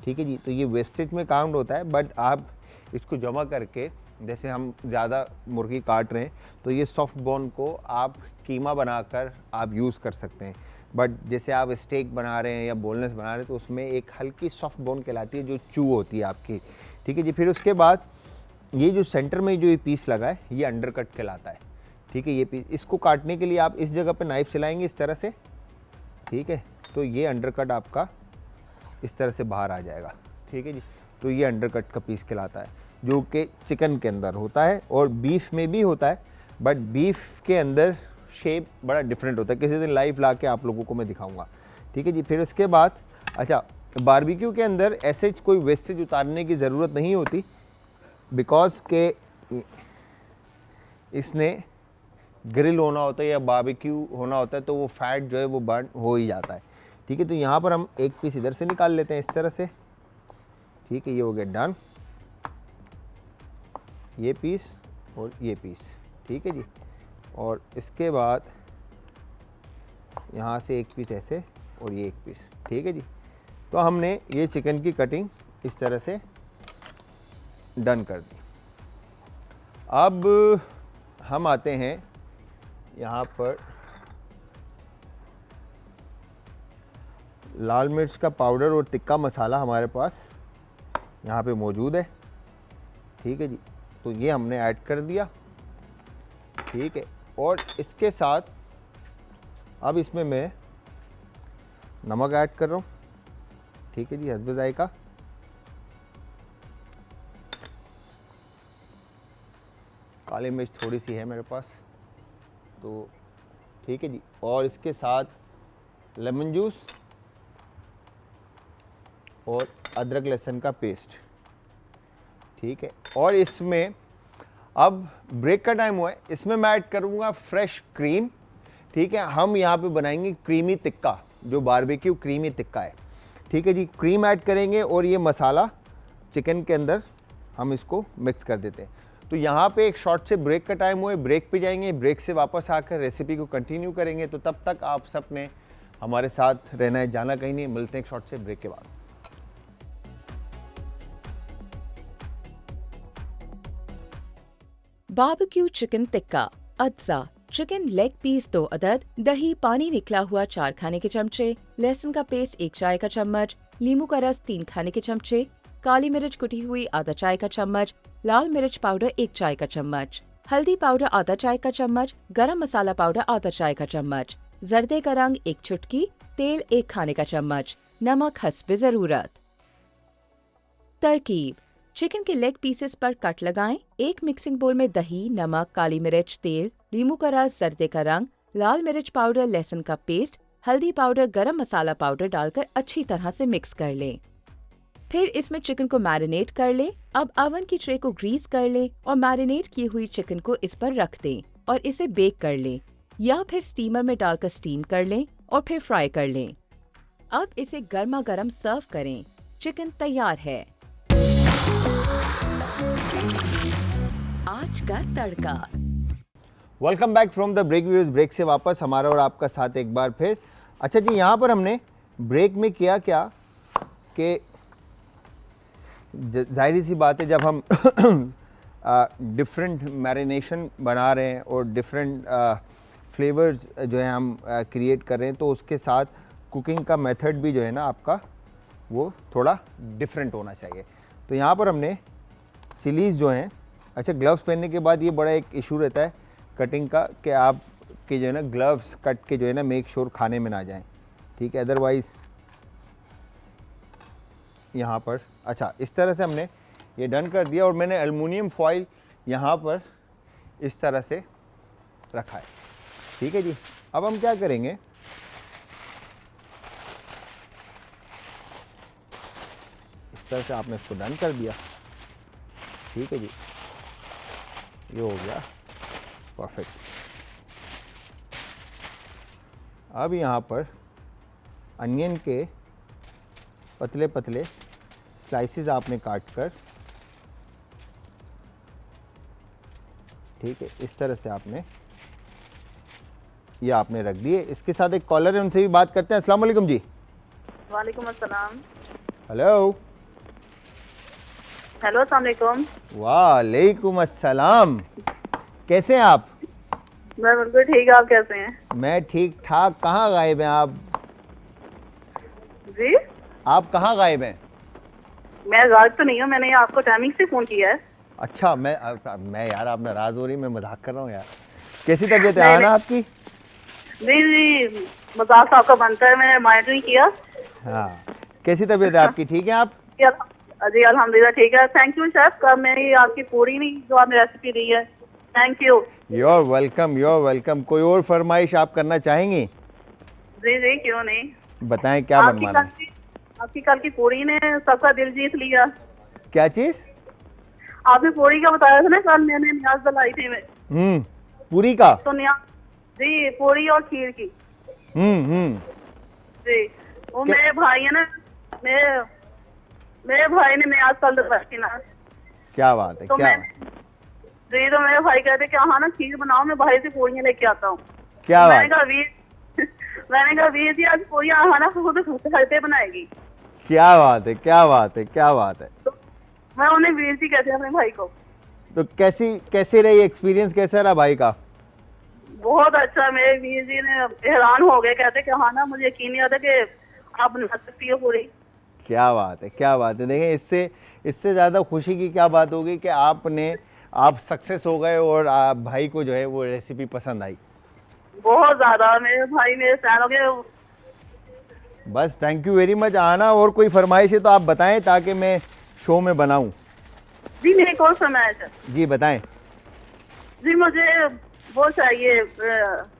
ठीक है जी। तो ये वेस्टेज में काउंट होता है, बट आप इसको जमा करके, जैसे हम ज़्यादा मुर्गी काट रहे हैं तो ये सॉफ्ट बोन को आप कीमा बनाकर आप यूज़ कर सकते हैं। बट जैसे आप स्टेक बना रहे हैं या बोनलेस बना रहे हैं तो उसमें एक हल्की सॉफ्ट बोन कहलाती है जो चू होती है आपकी। ठीक है जी। फिर उसके बाद ये जो सेंटर में जो ये पीस लगा है ये अंडर कट कहलाता है। ठीक है, ये पीस, इसको काटने के लिए आप इस जगह पे नाइफ चलाएंगे इस तरह से। ठीक है, तो ये अंडर कट आपका इस तरह से बाहर आ जाएगा। ठीक है जी। तो ये अंडर कट का पीस कहलाता है, जो कि चिकन के अंदर होता है और बीफ में भी होता है, बट बीफ के अंदर शेप बड़ा डिफरेंट होता है। किसी दिन लाइव ला के आप लोगों को मैं दिखाऊंगा। ठीक है जी। फिर उसके बाद अच्छा, बारबेक्यू के अंदर ऐसे कोई वेस्टेज उतारने की ज़रूरत नहीं होती, बिकॉज के इसने ग्रिल होना होता है या बारबेक्यू होना होता है, तो वो फैट जो है वो बर्न हो ही जाता है। ठीक है, तो यहाँ पर हम एक पीस इधर से निकाल लेते हैं इस तरह से। ठीक है, ये हो गया डन, ये पीस और ये पीस। ठीक है जी। और इसके बाद यहाँ से एक पीस ऐसे और ये एक पीस। ठीक है जी। तो हमने ये चिकन की कटिंग इस तरह से डन कर दी। अब हम आते हैं यहाँ पर लाल मिर्च का पाउडर और टिक्का मसाला हमारे पास यहाँ पे मौजूद है। ठीक है जी, तो ये हमने ऐड कर दिया। ठीक है, और इसके साथ अब इसमें मैं नमक ऐड कर रहा हूँ। ठीक है जी, हस्बे जायका। काली मिर्च थोड़ी सी है मेरे पास, तो ठीक है जी। और इसके साथ लेमन जूस और अदरक लहसुन का पेस्ट। ठीक है, और इसमें अब ब्रेक का टाइम हुआ है, इसमें मैं ऐड करूँगा फ्रेश क्रीम। ठीक है, हम यहाँ पे बनाएंगे क्रीमी टिक्का, जो बारबेक्यू क्रीमी टिक्का है। ठीक है जी, क्रीम ऐड करेंगे और ये मसाला चिकन के अंदर हम इसको मिक्स कर देते हैं। तो यहाँ पे एक शॉर्ट से ब्रेक का टाइम हुआ है, ब्रेक पे जाएंगे, ब्रेक से वापस आकर रेसिपी को कंटिन्यू करेंगे। तो तब तक आप सब ने हमारे साथ रहना है, जाना कहीं नहीं। मिलते हैं एक शॉर्ट से ब्रेक के बाद। बारबेक्यू चिकन टिक्का अज्जा, चिकन लेग पीस 2 अदद, दही पानी निकला हुआ 4 खाने के चमचे, लहसुन का पेस्ट 1 चाय का चम्मच, नींबू का रस 3 खाने के चमचे, काली मिर्च कुटी हुई आधा चाय का चम्मच, लाल मिर्च पाउडर 1 चाय का चम्मच, हल्दी पाउडर आधा चाय का चम्मच, गरम मसाला पाउडर आधा चाय का चम्मच, जर्दे का रंग 1 चुटकी, तेल 1 खाने का चम्मच, नमक हस्बे जरूरत। तरकीब: चिकन के लेग पीसेस पर कट लगाएं। एक मिक्सिंग बोल में दही, नमक, काली मिर्च, तेल, नींबू का रस, जर्दे का रंग, लाल मिर्च पाउडर, लहसुन का पेस्ट, हल्दी पाउडर, गरम मसाला पाउडर डालकर अच्छी तरह से मिक्स कर लें। फिर इसमें चिकन को मैरिनेट कर लें। अब ओवन की ट्रे को ग्रीस कर लें और मैरिनेट की हुई चिकन को इस पर रख दें और इसे बेक कर लें, या फिर स्टीमर में डालकर स्टीम कर लें और फिर फ्राई कर लें। अब इसे गर्मा गर्म सर्व करें। चिकन तैयार है। आज का तड़का। Welcome back from the break views. Break से वापस हमारा और आपका साथ एक बार फिर। अच्छा जी, यहाँ पर हमने ब्रेक में किया क्या कि जाहिर सी बात है, जब हम डिफरेंट मैरिनेशन बना रहे हैं और डिफरेंट फ्लेवर्स जो है हम क्रिएट कर रहे हैं, तो उसके साथ कुकिंग का मेथड भी जो है ना आपका वो थोड़ा डिफरेंट होना चाहिए। तो यहाँ पर हमने चिलीज़ जो हैं, अच्छा ग्लव्स पहनने के बाद ये बड़ा एक इशू रहता है कटिंग का कि आप के जो है ना ग्लव्स कट के जो है ना मेक श्योर खाने में ना जाएं। ठीक है, अदरवाइज़ यहाँ पर अच्छा इस तरह से हमने ये डन कर दिया और मैंने एल्युमिनियम फॉइल यहाँ पर इस तरह से रखा है। ठीक है जी, अब हम क्या करेंगे, इस तरह से आपने इसको डन कर दिया। ठीक है जी, ये हो गया परफेक्ट। अब यहाँ पर अनियन के पतले पतले स्लाइसेस आपने काट कर, ठीक है, इस तरह से आपने ये आपने रख दिए। इसके साथ एक कॉलर है, उनसे भी बात करते हैं। अस्सलाम वालेकुम जी। वालेकुम अस्सलाम। हेलो। हेलो, अस्सलाम वालेकुम। वालेकुम अस्सलाम। कैसे हैं आप? मैं बिल्कुल ठीक, आप कैसे हैं? मैं ठीक ठाक। कहाँ गायब हैं आप? जी, आप कहाँ गायब हैं? मैं गायब तो नहीं हूँ, मैंने आपको टाइमिंग से फ़ोन किया है। अच्छा, मैं यार, आप नाराज़ हो रही, मैं मजाक कर रहा हूँ यार। कैसी तबीयत है आना आपकी? जी जी, मजाक आपका बनता है, मैंने माइंड नहीं किया। हाँ, कैसी तबीयत है आपकी? ठीक है आप? जी अल्हम्दुलिल्लाह ठीक है। थैंक यू शेफ, कब मैंने आपकी पूरी नहीं जो आपने रेसिपी दी है, thank you. Your welcome, your welcome. कोई और फरमाइश आप करना चाहेंगी? जी जी, क्यों नहीं, बताएं क्या बनवाना है? आपकी कल की पूरी ने सबका दिल जीत लिया। क्या चीज़? आपने पूरी का बताया था ना, कल मैंने न्याज दिलाई थी मैं। पूरी का? तो न्याज जी, पूरी और खीर की। जी, वो मेरे भाई है ना, मेरे भाई ने न्याज कल दिलाई ना। क्या बात है, तो क्या जी, तो मेरे भाई कहते कि हाँ ना खीर बनाओ, मैं भाई से पूरियाँ लेके आता हूँ। क्या तो बात? मैंने कहा वीर जी आज पूरियाँ हाँ ना खुद घर पे बनाएगी। क्या बात है, क्या बात है, क्या बात है। तो मैं उन्हें वीर जी कहते हैं अपने भाई को। तो कैसे रही एक्सपीरियंस, कैसा रहा भाई का? बहुत अच्छा। मेरे वीर जी ने हैरान हो गए, कहते कि हाँ ना मुझे यकीन नहीं आता कि आप बना सकती हो पूरी। क्या बात है, क्या बात है। देखें, इससे इससे ज़्यादा खुशी की क्या बात होगी कि आप सक्सेस हो गए और आप भाई को जो है वो रेसिपी पसंद आई। बहुत ज्यादा, मेरे भाई मेरे फैन हो गए। बस थैंक यू वेरी मच। आना, और कोई फरमाइश है तो आप बताएं ताकि मैं शो में बनाऊं। जी मेरे को फरमाइश है। जी बताएं। जी मुझे वो चाहिए,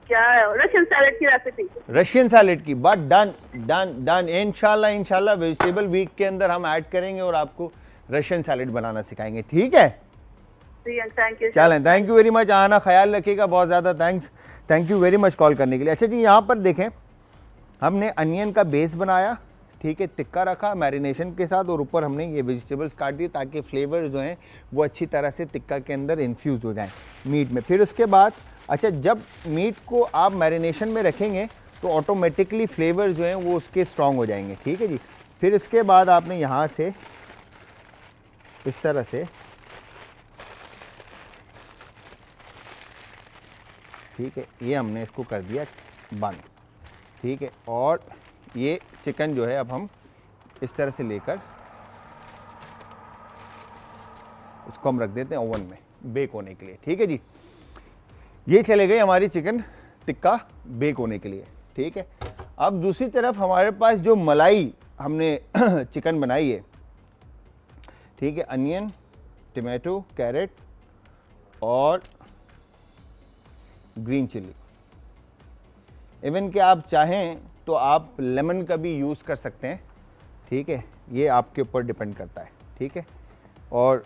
क्या है, रशियन सैलेड की रेसिपी। रशियन सैलेड की बात डन डन डन। इंशाल्लाह इंशाल्लाह वेजिटेबल वीक के अंदर हम ऐड करेंगे और आपको रशियन सैलेड बनाना सिखाएंगे, ठीक है। जी थैंक यू। चलें, थैंक यू वेरी मच। आना, ख्याल रखिएगा, बहुत ज़्यादा thanks. Thank you very much call करने के लिए। अच्छा जी, यहाँ पर देखें, हमने अनियन का बेस बनाया, ठीक है, टिक्का रखा मैरिनेशन के साथ, और ऊपर हमने ये वेजिटेबल्स काट दिए ताकि फ्लेवर जो हैं वो अच्छी तरह से टिक्का के अंदर इन्फ्यूज़ हो जाएं मीट में। फिर उसके बाद अच्छा, जब मीट को आप मैरिनेशन में रखेंगे तो ऑटोमेटिकली फ्लेवर जो हैं वो उसके स्ट्रॉन्ग हो जाएंगे, ठीक है जी। फिर इसके बाद आपने यहाँ से इस तरह से, ठीक है, ये हमने इसको कर दिया बंद, ठीक है। और ये चिकन जो है अब हम इस तरह से लेकर इसको हम रख देते हैं ओवन में बेक होने के लिए, ठीक है जी। ये चले गई हमारी चिकन टिक्का बेक होने के लिए, ठीक है। अब दूसरी तरफ हमारे पास जो मलाई हमने चिकन बनाई है, ठीक है, अनियन, टमाटो, कैरेट और ग्रीन चिली। इवन कि आप चाहें तो आप लेमन का भी यूज़ कर सकते हैं, ठीक है, ये आपके ऊपर डिपेंड करता है, ठीक है। और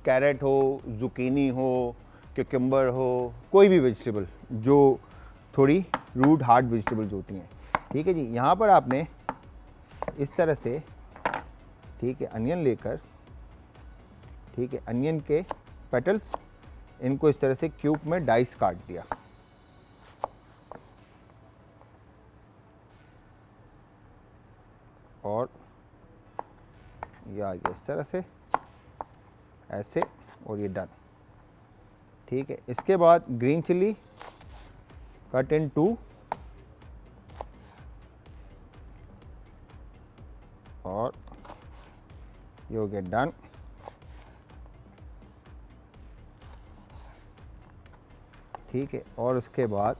कैरेट हो, जुकीनी हो, क्यूकम्बर हो, कोई भी वेजिटेबल जो थोड़ी रूट हार्ड वेजिटेबल्स होती हैं, ठीक है जी। यहाँ पर आपने इस तरह से, ठीक है, अनियन लेकर, ठीक है, अनियन के पेटल्स, इनको इस तरह से क्यूब में डाइस काट दिया, और ये आ गया इस तरह से, ऐसे, और ये डन, ठीक है। इसके बाद ग्रीन चिली कट इन 2, और ये हो गया डन, ठीक है। और उसके बाद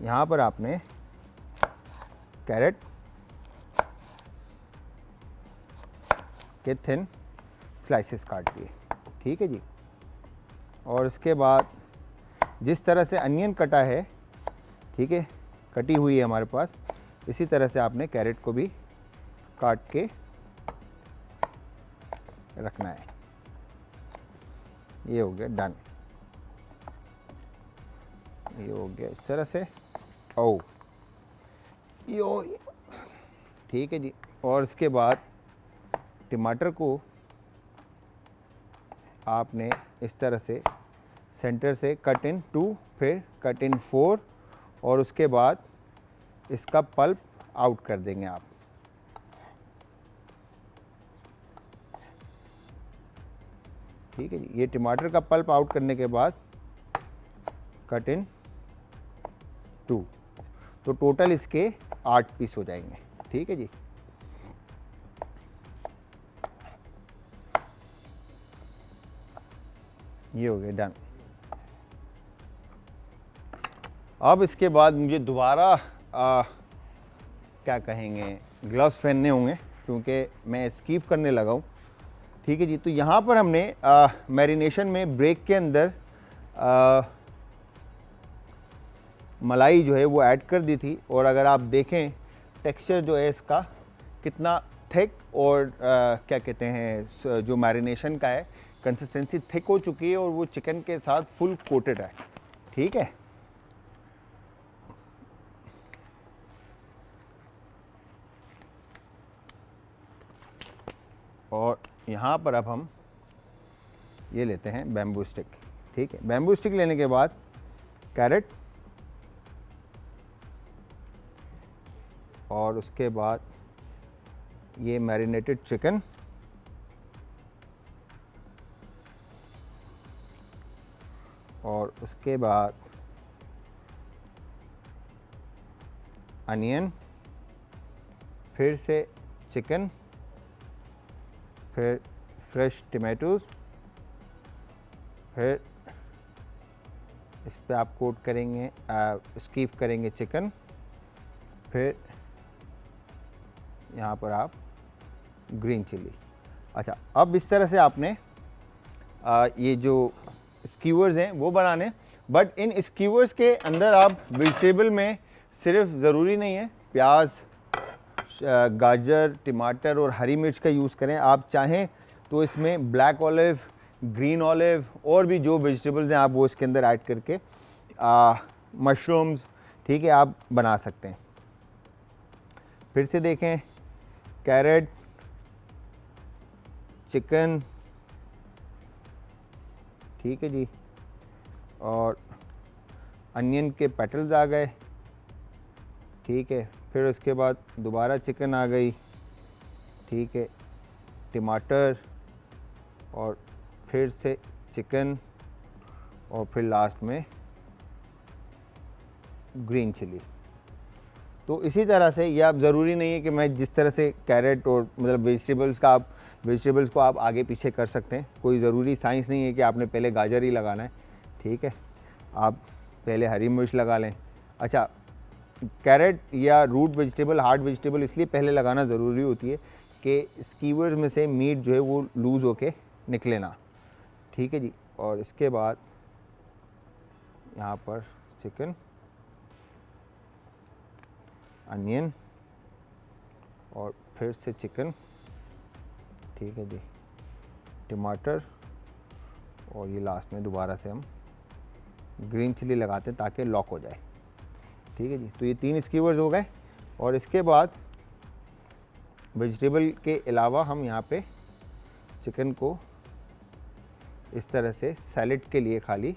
यहाँ पर आपने कैरेट के थिन स्लाइसेस काट दिए, ठीक है जी। और इसके बाद जिस तरह से अनियन कटा है, ठीक है, कटी हुई है हमारे पास, इसी तरह से आपने कैरेट को भी काट के रखना है। ये हो गया डन, ये हो गया इस तरह से, ओ यो, ठीक है जी। और इसके बाद टमाटर को आपने इस तरह से सेंटर से कट इन 2, फिर कट इन 4, और उसके बाद इसका पल्प आउट कर देंगे आप, ठीक है जी। ये टमाटर का पल्प आउट करने के बाद कट इन 2, तो टोटल इसके 8 पीस हो जाएंगे, ठीक है जी। ये हो गया डन। अब इसके बाद मुझे दोबारा क्या कहेंगे, ग्लव्स पहनने होंगे क्योंकि मैं स्कीप करने लगा हूँ, ठीक है जी। तो यहाँ पर हमने मैरिनेशन में ब्रेक के अंदर मलाई जो है वो ऐड कर दी थी, और अगर आप देखें टेक्सचर जो है इसका कितना थिक, और क्या कहते हैं, जो मैरिनेशन का है कंसिस्टेंसी थिक हो चुकी है, और वो चिकन के साथ फुल कोटेड है, ठीक है। और यहाँ पर अब हम ये लेते हैं बैम्बू स्टिक, ठीक है। बैम्बू स्टिक लेने के बाद कैरेट, और उसके बाद ये मैरिनेटेड चिकन, और उसके बाद अनियन, फिर से चिकन, फिर फ्रेश टमाटोज़, फिर इस पे आप कोट करेंगे, स्कीव करेंगे चिकन, फिर यहाँ पर आप ग्रीन चिली। अच्छा, अब इस तरह से आपने ये जो स्कीवर्स हैं वो बनाने, बट इन स्कीवर्स के अंदर आप वेजिटेबल में सिर्फ ज़रूरी नहीं है प्याज, गाजर, टमाटर और हरी मिर्च का यूज़ करें। आप चाहें तो इसमें ब्लैक ऑलिव, ग्रीन ऑलिव और भी जो वेजिटेबल्स हैं आप वो इसके अंदर ऐड करके मशरूम्स, ठीक है, आप बना सकते हैं। फिर से देखें, कैरेट, चिकन, ठीक है जी, और अनियन के पेटल्स आ गए, ठीक है। फिर उसके बाद दोबारा चिकन आ गई, ठीक है, टमाटर और फिर से चिकन और फिर लास्ट में ग्रीन चिली। तो इसी तरह से ये आप ज़रूरी नहीं है कि मैं जिस तरह से कैरेट और मतलब वेजिटेबल्स को आप आगे पीछे कर सकते हैं, कोई ज़रूरी साइंस नहीं है कि आपने पहले गाजर ही लगाना है, ठीक है, आप पहले हरी मिर्च लगा लें। अच्छा, कैरेट या रूट वेजिटेबल, हार्ड वेजिटेबल इसलिए पहले लगाना ज़रूरी होती है कि स्कीवर्स में से मीट जो है वो लूज़ होके निकले ना, ठीक है जी। और इसके बाद यहाँ पर चिकन, अनियन और फिर से चिकन, ठीक है जी, टमाटर और ये लास्ट में दोबारा से हम ग्रीन चिली लगाते हैं ताकि लॉक हो जाए, ठीक है जी। तो ये 3 स्कीवर्स हो गए और इसके बाद वेजिटेबल के अलावा हम यहाँ पे चिकन को इस तरह से सैलेड के लिए खाली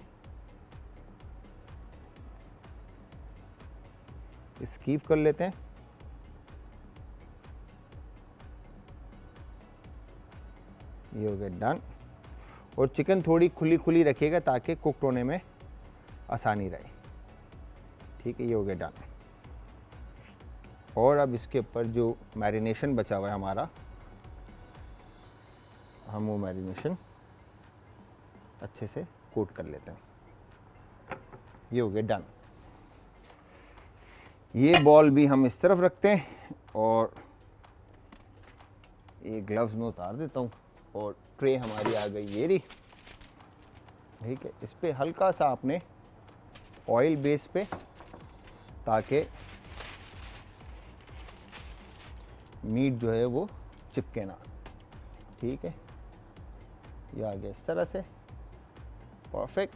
स्कीव कर लेते हैं। ये हो गया डन। और चिकन थोड़ी खुली खुली रखिएगा ताकि कुक होने में आसानी रहे, ठीक है। ये हो गया डन। और अब इसके ऊपर जो मैरिनेशन बचा हुआ है हमारा, हम वो मैरिनेशन अच्छे से कोट कर लेते हैं। ये हो गया डन। ये बॉल भी हम इस तरफ रखते हैं और ये ग्लव्स में उतार देता हूँ और ट्रे हमारी आ गई ये रही, ठीक है। इस पे हल्का सा आपने ऑयल बेस पे, ताकि मीट जो है वो चिपके ना, ठीक है। ये आ गया इस तरह से, परफेक्ट।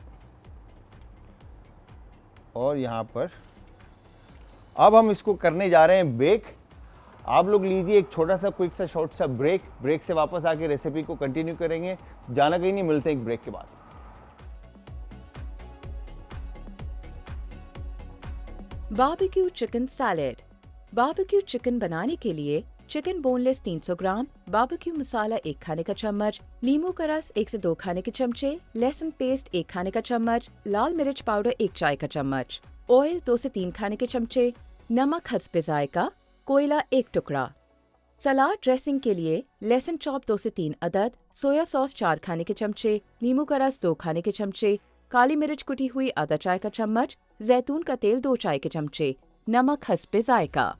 और यहाँ पर अब हम इसको करने जा रहे हैं बेक। आप लोग लीजिए एक छोटा सा क्विक सा शॉर्ट सा ब्रेक से वापस आके रेसिपी को कंटिन्यू करेंगे। जाना कहीं नहीं, मिलते हैं एक ब्रेक के बाद। Barbecue chicken salad. Barbecue chicken बनाने के लिए चिकन बोनलेस 300 ग्राम, बारबेक्यू मसाला 1 खाने का चम्मच, नींबू का रस 1 से 2 खाने के चमचे, लहसुन पेस्ट 1 खाने का चम्मच, लाल मिर्च पाउडर 1 चाय का चम्मच, ऑयल 2 से 3 खाने के चमचे, नमक हस्बे जायका, कोयला 1 टुकड़ा। सलाद ड्रेसिंग के लिए लहसुन चॉप 2 से 3 अदद, सोया सॉस 4 खाने के चमचे, नींबू का रस 2 खाने के चमचे, काली मिर्च कुटी हुई आधा चाय का चम्मच, जैतून का तेल 2 चाय के चमचे, नमक हस्बे जायका।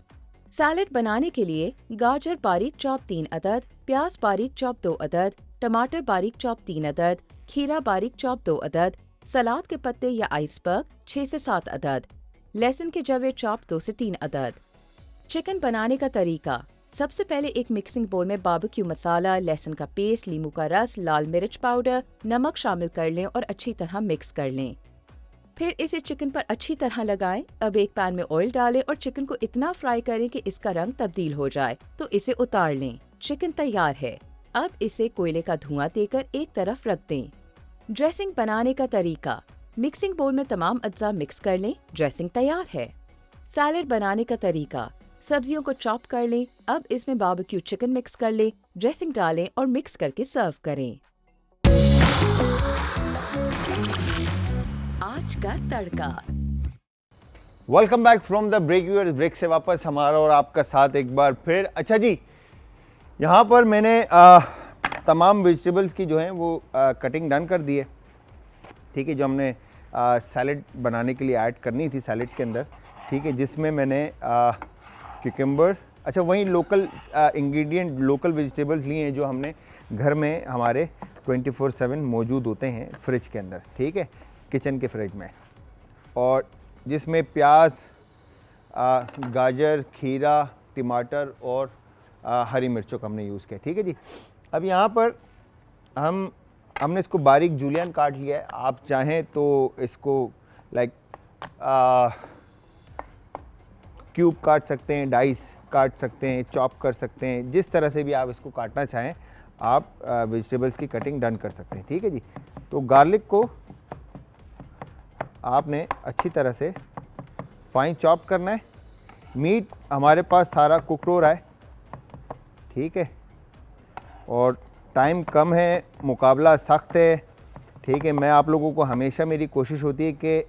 सैलेड बनाने के लिए गाजर बारीक चॉप 3 अदद, प्याज बारीक चॉप 2 अदद, टमाटर बारीक चॉप 3 अदद, खीरा बारीक चॉप 2 अदद, सलाद के पत्ते या आइसबर्ग 6 से 7 अदद, लहसुन के जवे चॉप 2 से 3 अदद। चिकन बनाने का तरीका। सबसे पहले एक मिक्सिंग बोल में बारबेक्यू मसाला, लहसुन का पेस्ट, नींबू का रस, लाल मिर्च पाउडर, नमक शामिल कर लें और अच्छी तरह मिक्स कर लें। फिर इसे चिकन पर अच्छी तरह लगाएं। अब एक पैन में ऑयल डालें और चिकन को इतना फ्राई करें कि इसका रंग तब्दील हो जाए, तो इसे उतार लें। चिकन तैयार है। अब इसे कोयले का धुआं देकर एक तरफ रख दें। ड्रेसिंग बनाने का तरीका। मिक्सिंग बोल में तमाम अज्जा मिक्स कर लें। ड्रेसिंग तैयार है। सैलेड बनाने का तरीका। सब्जियों को चॉप कर लें। अब इसमें बारबेक्यू चिकन मिक्स कर लें, ड्रेसिंग डालें और मिक्स करके सर्व करें। आज का तड़का। Welcome back from the break. Viewers, break से वापस हमारा और आपका साथ एक बार फिर। अच्छा जी, यहाँ पर मैंने तमाम वेजिटेबल्स की जो है वो कटिंग डन कर दी है। ठीक है, जो हमने सैलेड बनाने के लिए ऐड करनी थी सैलेड के अंदर। ठीक है, जिसमें मैंने क्यूकम्बर, अच्छा वहीं लोकल इंग्रेडिएंट, लोकल वेजिटेबल्स लिए हैं जो हमने घर में हमारे 24/7 मौजूद होते हैं फ्रिज के अंदर। ठीक है, किचन के फ्रिज में, और जिसमें प्याज, गाजर, खीरा, टमाटर और हरी मिर्चों का हमने यूज़ किया। ठीक है जी, अब यहाँ पर हमने इसको बारीक जूलियन काट लिया है। आप चाहें तो इसको लाइक क्यूब काट सकते हैं, डाइस काट सकते हैं, चॉप कर सकते हैं, जिस तरह से भी आप इसको काटना चाहें आप वेजिटेबल्स की कटिंग डन कर सकते हैं। ठीक है जी, तो गार्लिक को आपने अच्छी तरह से फाइन चॉप करना है। मीट हमारे पास सारा कुकड हो रहा है। ठीक है, और टाइम कम है, मुकाबला सख्त है। ठीक है, मैं आप लोगों को हमेशा, मेरी कोशिश होती है कि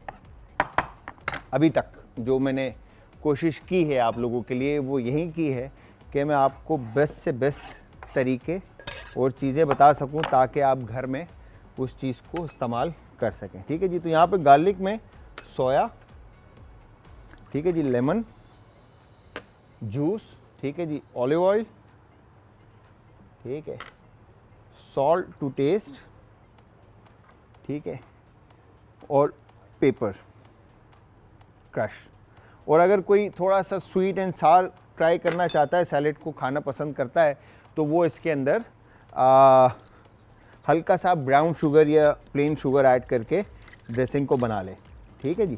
अभी तक जो मैंने कोशिश की है आप लोगों के लिए वो यही की है कि मैं आपको बेस्ट से बेस्ट तरीके और चीज़ें बता सकूं ताकि आप घर में उस चीज़ को इस्तेमाल कर सकें। ठीक है जी, तो यहाँ पे गार्लिक में सोया, ठीक है जी, लेमन जूस, ठीक है जी, ऑलिव ऑयल, ठीक है, सॉल्ट टू टेस्ट, ठीक है, और पेपर क्रश। और अगर कोई थोड़ा सा स्वीट एंड सार ट्राई करना चाहता है, सैलेड को खाना पसंद करता है, तो वो इसके अंदर हल्का सा ब्राउन शुगर या प्लेन शुगर ऐड करके ड्रेसिंग को बना ले। ठीक है जी,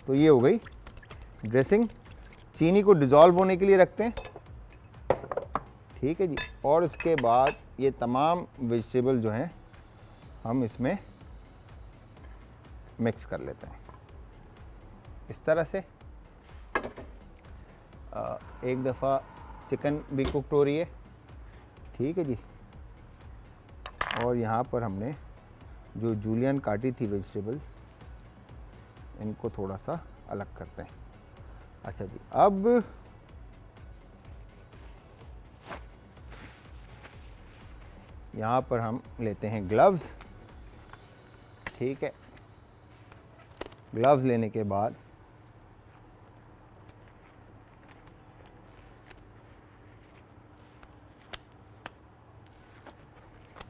तो ये हो गई ड्रेसिंग। चीनी को डिज़ोल्व होने के लिए रखते हैं। ठीक है जी, और उसके बाद ये तमाम वेजिटेबल जो हैं हम इसमें मिक्स कर लेते हैं इस तरह से। एक दफ़ा चिकन भी कुकड हो रही है। ठीक है जी, और यहाँ पर हमने जो जूलियन काटी थी वेजिटेबल, इनको थोड़ा सा अलग करते हैं। अच्छा जी, अब यहाँ पर हम लेते हैं ग्लव्स। ठीक है, ग्लव्स लेने के बाद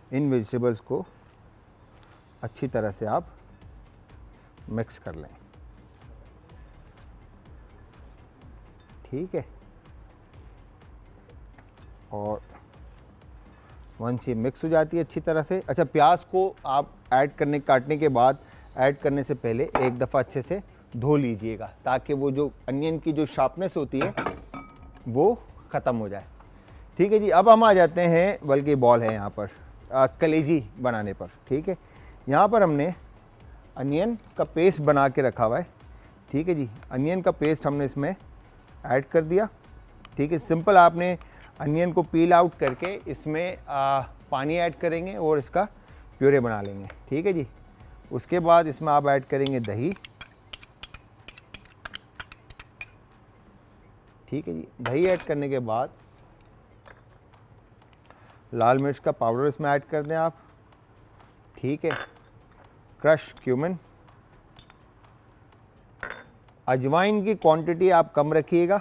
इन वेजिटेबल्स को अच्छी तरह से आप मिक्स कर लें। ठीक है, और वंस ये मिक्स हो जाती है अच्छी तरह से। अच्छा, प्याज को आप काटने के बाद, ऐड करने से पहले एक दफ़ा अच्छे से धो लीजिएगा ताकि वो जो अनियन की जो शार्पनेस होती है वो ख़त्म हो जाए। ठीक है जी, अब हम आ जाते हैं, बल्कि बॉल है यहाँ पर कलेजी बनाने पर। ठीक है, यहाँ पर हमने अनियन का पेस्ट बना के रखा हुआ है। ठीक है जी, अनियन का पेस्ट हमने इसमें ऐड कर दिया। ठीक है, सिंपल आपने अनियन को पील आउट करके इसमें पानी ऐड करेंगे और इसका प्यूरे बना लेंगे। ठीक है जी, उसके बाद इसमें आप ऐड करेंगे दही। ठीक है जी, दही ऐड करने के बाद लाल मिर्च का पाउडर इसमें ऐड कर दें आप। ठीक है, क्रश क्यूमिन। अजवाइन की क्वांटिटी आप कम रखिएगा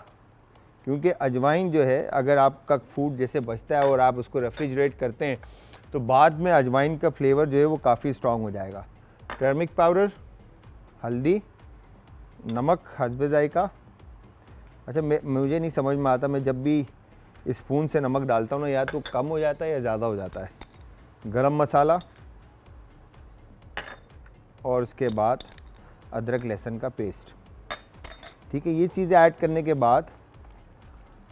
क्योंकि अजवाइन जो है, अगर आपका फूड जैसे बचता है और आप उसको रेफ्रिजरेट करते हैं तो बाद में अजवाइन का फ्लेवर जो है वो काफ़ी स्ट्रॉन्ग हो जाएगा। टर्मिक पाउडर, हल्दी, नमक हस्बे जायका। अच्छा, मुझे नहीं समझ में आता, मैं जब भी स्पून से नमक डालता हूँ ना, या तो कम हो जाता है या ज़्यादा हो जाता है। गरम मसाला, और उसके बाद अदरक लहसुन का पेस्ट। ठीक है, ये चीज़ें ऐड करने के बाद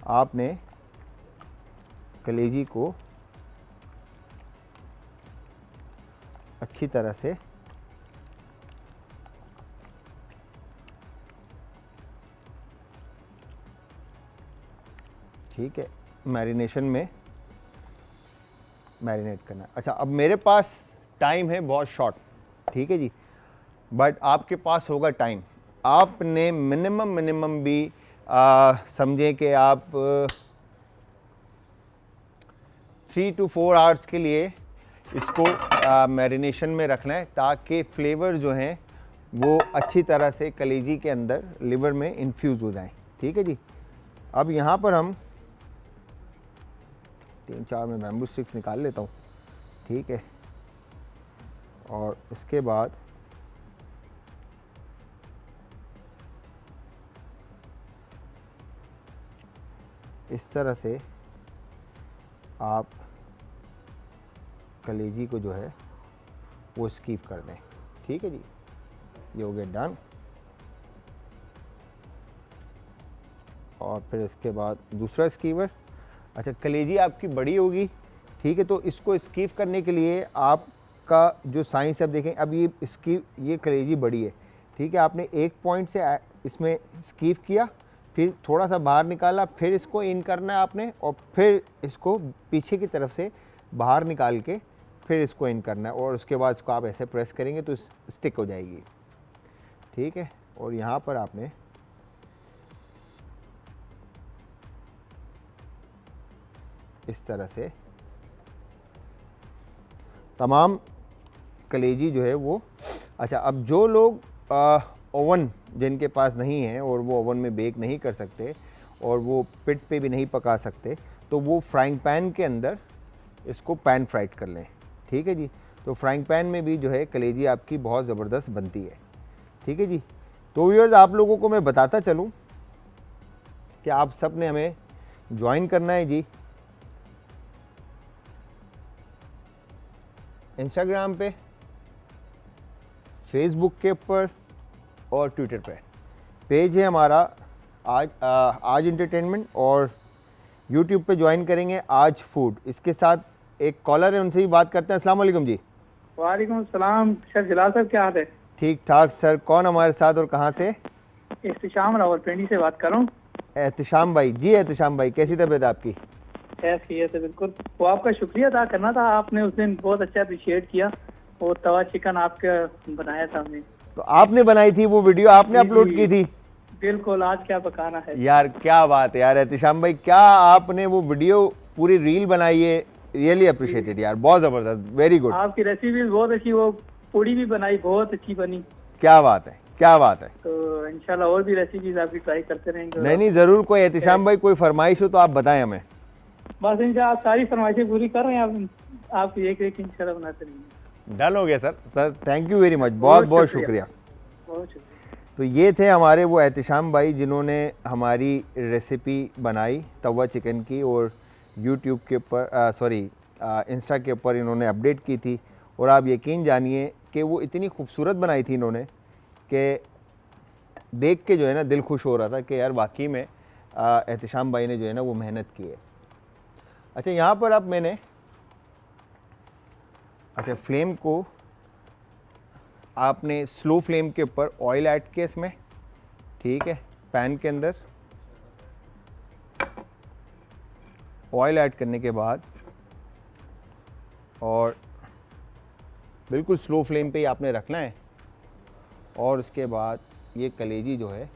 आपने कलेजी को अच्छी तरह से ठीक है मैरिनेशन में मैरिनेट करना। अच्छा, अब मेरे पास टाइम है बहुत शॉर्ट। ठीक है जी, बट आपके पास होगा टाइम, आपने मिनिमम भी समझें कि आप 3 to 4 आवर्स के लिए इसको मैरिनेशन में रखना है, ताकि फ्लेवर जो हैं वो अच्छी तरह से कलेजी के अंदर लिवर में इन्फ्यूज़ हो जाएं। ठीक है जी। अब यहाँ पर हम 3-4 में बैम्बू स्टिक्स निकाल लेता हूँ। ठीक है, और इसके बाद इस तरह से आप कलेजी को जो है वो स्कीव कर दें। ठीक है जी, ये हो गया डन। और फिर इसके बाद दूसरा स्कीवर। अच्छा, कलेजी आपकी बड़ी होगी, ठीक है, तो इसको स्कीव करने के लिए आपका जो साइंस है, अब देखें, अब ये कलेजी बड़ी है, ठीक है, आपने एक पॉइंट से इसमें स्कीव किया, फिर थोड़ा सा बाहर निकाला, फिर इसको इन करना है आपने, और फिर इसको पीछे की तरफ से बाहर निकाल के फिर इसको इन करना है, और उसके बाद इसको आप ऐसे प्रेस करेंगे तो स्टिक हो जाएगी। ठीक है, और यहाँ पर आपने इस तरह से तमाम कलेजी जो है वो। अच्छा, अब जो लोग ओवन जिनके पास नहीं है और वो ओवन में बेक नहीं कर सकते और वो पिट पे भी नहीं पका सकते, तो वो फ्राइंग पैन के अंदर इसको पैन फ्राइड कर लें। ठीक है जी, तो फ्राइंग पैन में भी जो है कलेजी आपकी बहुत ज़बरदस्त बनती है। ठीक है जी, तो व्यूअर्स, आप लोगों को मैं बताता चलूँ कि आप सब ने हमें ज्वाइन करना है जी इंस्टाग्राम पे, फेसबुक के ऊपर और ट्विटर पे। पेज है हमारा आज एंटरटेनमेंट, और यूट्यूब पे ज्वाइन करेंगे आज फूड। इसके साथ एक कॉलर है, उनसे भी बात करते हैं। अस्सलाम वालेकुम जी। वालेकुम सलाम। शेफ जलाल साहब, क्या हाल है? ठीक ठाक सर। कौन हमारे साथ और कहाँ से? एहतिशाम रावलपिंडी से बात कर रहा हूँ। एहतिशाम भाई जी। एहतिशाम भाई, कैसी तबीयत आपकी? खैरियत है, बिल्कुल। वो आपका शुक्रिया अदा करना था, आपने उस दिन बहुत अच्छा अप्रिशिएट किया, वो तवा चिकन आपका बनाया था हमने। तो आपने बनाई थी वो वीडियो, आपने अपलोड की थी? बिल्कुल। आज क्या पकाना है यार, क्या बात है यार एहतिशाम भाई, क्या आपने वो वीडियो पूरी रील बनाई है, रियली अप्रिशिएटेड यार, बहुत ज़बरदस्त, वेरी गुड। आपकी रेसिपी बहुत अच्छी, वो पूड़ी भी बनाई, बहुत अच्छी बनी। क्या बात है, क्या बात है। तो इंशाल्लाह और भी रेसिपीज आपकी ट्राई करते रहेंगे। नहीं, ज़रूर। कोई एहतिशाम भाई कोई फरमाइश हो तो आप बताएं हमें। बस इंशाल्लाह सारी फरमाइशें पूरी कर रहे हैं आप एक इंशाल्लाह बनाते रहेंगे। डन हो गया sir. Thank you very much, बहुत बहुत शुक्रिया। बहुत शुक्रिया। तो ये थे हमारे वो एहतिशाम भाई जिन्होंने हमारी रेसिपी बनाई तवा चिकन की, और यूट्यूब के ऊपर इंस्टा के ऊपर इन्होंने अपडेट की थी। और आप यकीन जानिए कि वो इतनी खूबसूरत बनाई थी इन्होंने कि देख के जो है ना दिल खुश हो रहा था कि यार वाकई में एहतिशाम भाई ने जो है ना वो मेहनत की है। अच्छा, यहाँ पर अब मैंने फ्लेम को आपने स्लो फ्लेम के ऊपर ऑयल ऐड किया इसमें। ठीक है, पैन के अंदर ऑयल ऐड करने के बाद और बिल्कुल स्लो फ्लेम पे ही आपने रखना है। और उसके बाद ये कलेजी जो है